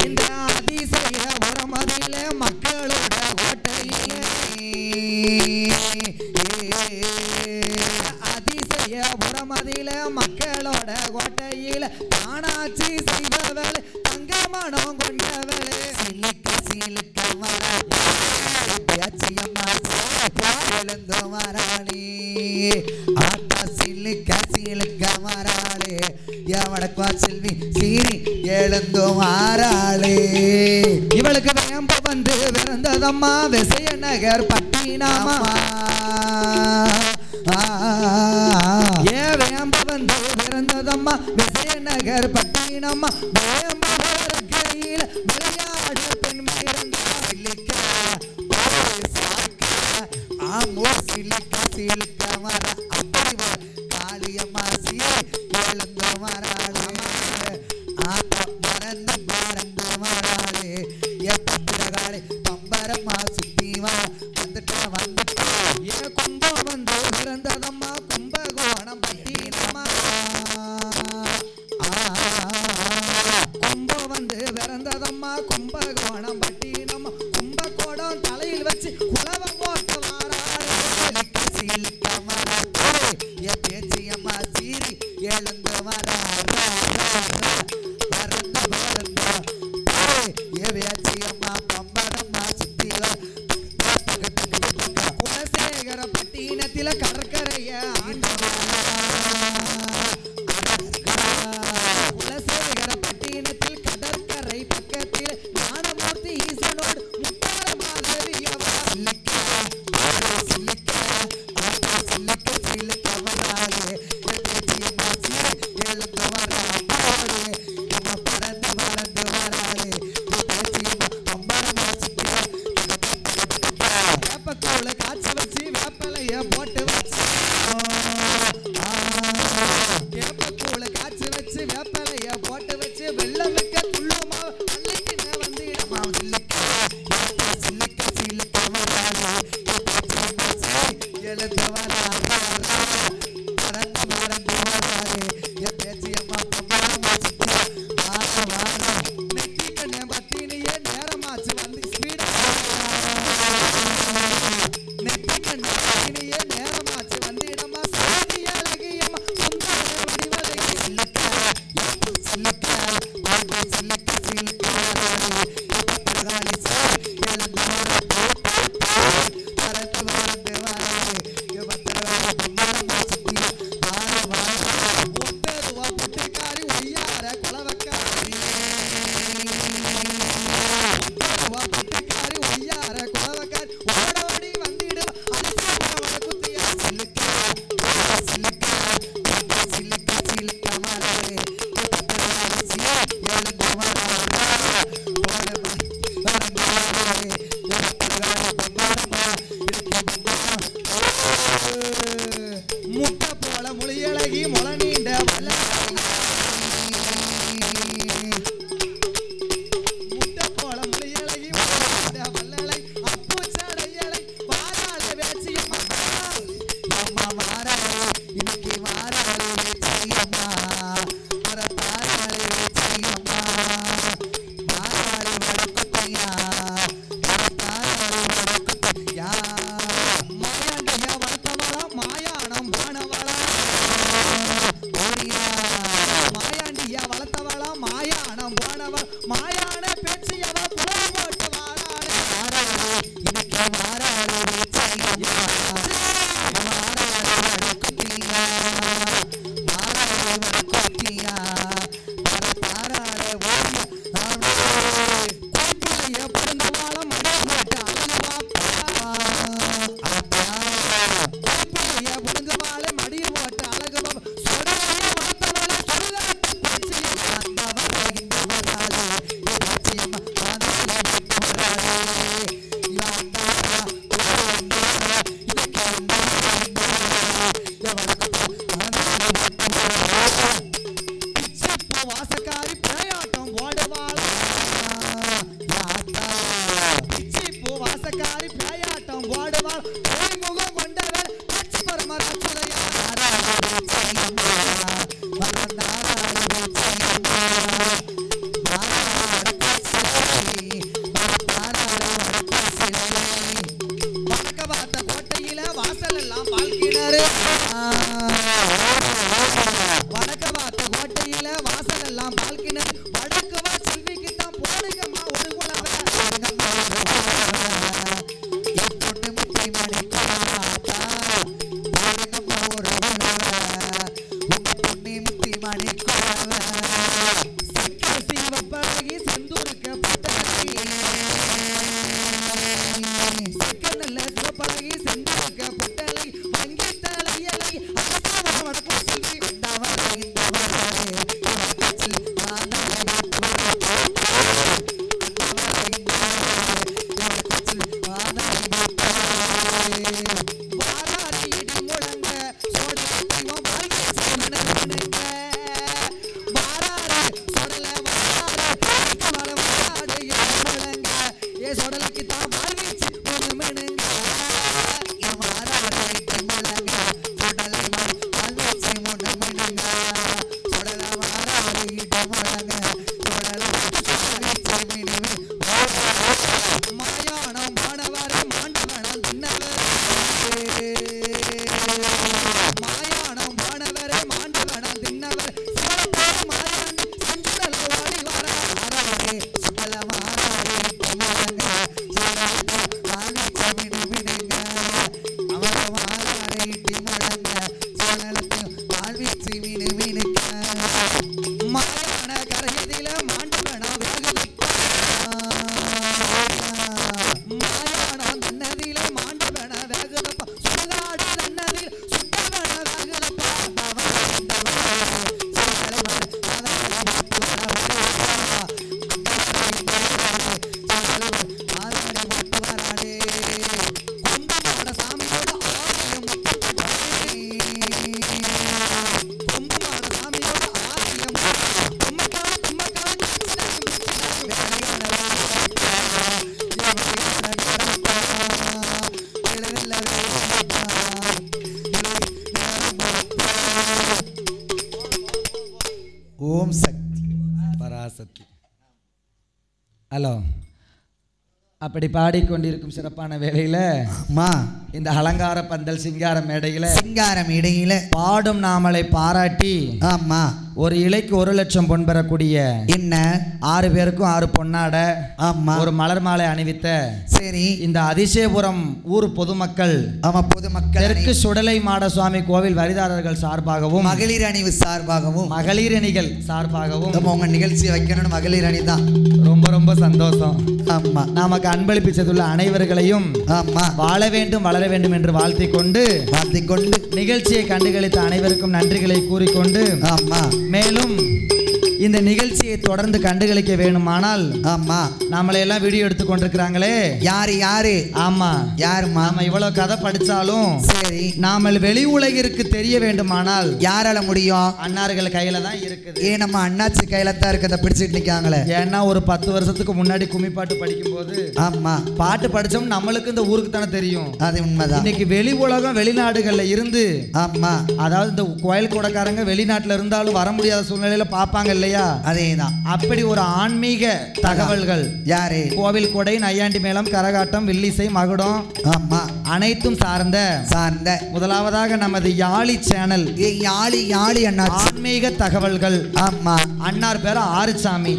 இந்த அதிசய உரமதில மக்களோட கோட்டையிலே அதிசய உரமதில மக்களோட கோட்டையில தானாச்சி செய்பவளே தங்கமனம் கொண்டவளே சிலுக்க பேச்சியம்மா எழுந்தோ மாறாளே ஆத்தா சிலுக்க மாறாளே எவடக்கா செல்வி சீரி எழுந்தோ மாறாளே இவளுக்கு வேம்ப வந்து பிறந்ததம்மா விசயநகர் பட்டினாமா ஏ வேம்ப வந்து பிறந்ததம்மா விசயநகர் பட்டினம்மா வேம்ப கையில் விளையாடு பெண் சிலுக்க ஆமோ சிலுக்க மர அப்படி காளியம்மா சீரி எழுந்தோ மாறாளே ஆத்தா மறந்து மாறாளே ஏ பத்திரகாளே பம்பரம்மா சுத்தி வந்துட்டா ஏ கும்பம் வந்து பிறந்ததம்மா கும்பகோணம் பட்டினம்மா கும்பம் வந்து பிறந்ததம்மா கும்பகோணம் பட்டினம்மா கும்பகோணம் தலையில் வச்சு குலவ போட்டு வாராளே சிலுக்க மாறாளே ஏ பேச்சியம்மா சீரி எழுந்தோ மாறாளே ஏ பேச்சியம்மா பம்பரம்மா சுத்தி குலசேகர பட்டினத்தில கடற்கரைய குலசேகர பட்டினத்தில் கடற்கரை பக்கத்தில் ஞானமூர்த்தி ஈசனோடு முத்தார மாதவியவா சிலுக்க வராளே பேச்சியம்மா சீரி எழுந்தோ வராளே பறந்து வராளே பேச்சியம்மா பம்பரம்மா சுத்தி வேப்பக்கூளை காய்ச்சி வச்சு வேப்பலைய போட்டு வச்சு வேப்பக்கூளை காய்ச்சி வச்சு வேப்பலைய போட்டு வச்சு வெள்ளம் வைக்க துள்ளுமா அன்னைக்கு வந்திடமா சிலுக்க வராளே எழுந்து மறந்து வராளே என் பேச்சியம்மா பம்பரம்மா சுத்தி நெத்தி கண்ணே பத்தினியே நேரமாச்சு வந்து ஸ்பீடா நெத்தி கண்ணே பத்தினியே மாறி பேயாட்டம் ஓடுவாள் முகம் கொண்டவர் கட்சி பரமராஜுதையா கோட்டையில வாசல் எல்லாம் பால்கிணறு வடக்கவாத்த கோட்டையில வாசல் எல்லாம் பால்கிணறு வடக்கவா செல்விக்கு தான் போடுங்கம்மா ஒரு குலவ சிவப்பழகி செந்தூருக்கு பட்டழகி சிக்கனல்ல சிவப்பழகி செந்தூருக்கு பட்டழகி வங்கி தலையழகி வடக்கு செல்வி ஓம் சக்தி பராசக்தி. ஹலோ, அப்படி பாடிக்கொண்டிருக்கும் சிறப்பான வேளையில இந்த அலங்கார பந்தல் சிங்கார மேடையில பாடும் நாமலை பாராட்டி ஆமா ஒரு இலைக்கு 1 லட்சம் பொன் பெறக்கூடிய என்ன 6 பேருக்கும் 6 பொன்னாடை ஆமா ஒரு மலர் மாலை அணிவித்த சரி இந்த அதிசயபுரம் ஊர் பொதுமக்கள் ஆமா பொதுமக்கள் தெற்கு சுடலை மாட சுவாமி கோவில் வரிதாரர்கள் சார்பாகவும் மகளிர் அணிவு சார்பாகவும் மகளிர் அணிகள் சார்பாகவும் உங்க நிகழ்ச்சியை வைக்கணும்னு மகளிர் அணி தான் ரொம்ப ரொம்ப சந்தோஷம். ஆமா நமக்கு அன்பளிப்பிச்சதுள்ள அனைவர்களையும் ஆமா வாழ வேண்டும் வளர வேண்டும் என்று வாழ்த்திக் கொண்டு நிகழ்ச்சியை கண்டுகளித்த அனைவருக்கும் நன்றிகளை கூறிக்கொண்டு ஆமா மேலும் இந்த நிகழ்ச்சியை தொடர்ந்து கண்டுகளிக்க வேணுமானால் ஆமா நம்மளை எல்லாம் வீடியோ எடுத்து கொண்டிருக்கிறாங்களே யாரு ஆமா யாருமா நாம இவ்வளவு கதை படிச்சாலும் சரி நாம வெளி உலகிற்கு தெரிய வேண்டுமானால் யாரால முடியும்? அண்ணார்கள் கையில தான் இருக்குது. நம்ம அண்ணாச்சி கையில தான் இருக்கிறத பிடிச்சிட்டு நிக்காங்களே. ஏன்னா ஒரு 10 வருஷத்துக்கு முன்னாடி கும்மி பாட்டு படிக்கும் போது ஆமா பாட்டு படிச்சோம் நம்மளுக்கு இந்த ஊருக்கு தானே தெரியும். அது உண்மைதான். இன்னைக்கு வெளி உலகம் வெளிநாடுகள்ல இருந்து ஆமா அதாவது இந்த கோயில் கூடக்காரங்க வெளிநாட்டுல இருந்தாலும் வர முடியாத சூழ்நிலையில பாப்பாங்க இல்லையா? அதேதான். அப்படி ஒரு ஆன்மீக தகவல்கள் யாரு கோவில் கொடை நையாண்டி மேளம் கரகாட்டம் வில்லிசை மகுடம் ஆமா அனைத்தும் சார்ந்த முதலாவதாக நமது யாழி சேனல் யாழி அண்ணாச்சி ஆன்மீக தகவல்கள் ஆமா அண்ணார் பேர் ஆறுசாமி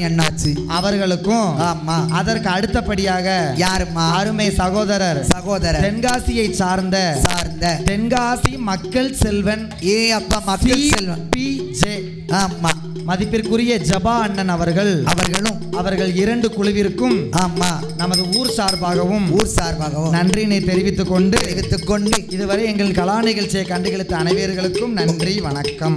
அண்ணாச்சி அவர்களுக்கும் ஆமா அதற்கு அடுத்தபடியாக யாருமா அருமை சகோதரர் தென்காசியை சார்ந்த தென்காசி மக்கள் செல்வன் அப்பா மக்கள் செல்வன் PJ ஆமா மதிப்பிற்குரிய ஜபா அண்ணன் அவர்களும் 2 குழுவிற்கும் ஆமா நமது ஊர் சார்பாகவும் நன்றியினை தெரிவித்துக் கொண்டு இதுவரை எங்கள் கலா நிகழ்ச்சியை கண்டுகளித்த அனைவர்களுக்கும் நன்றி. வணக்கம்.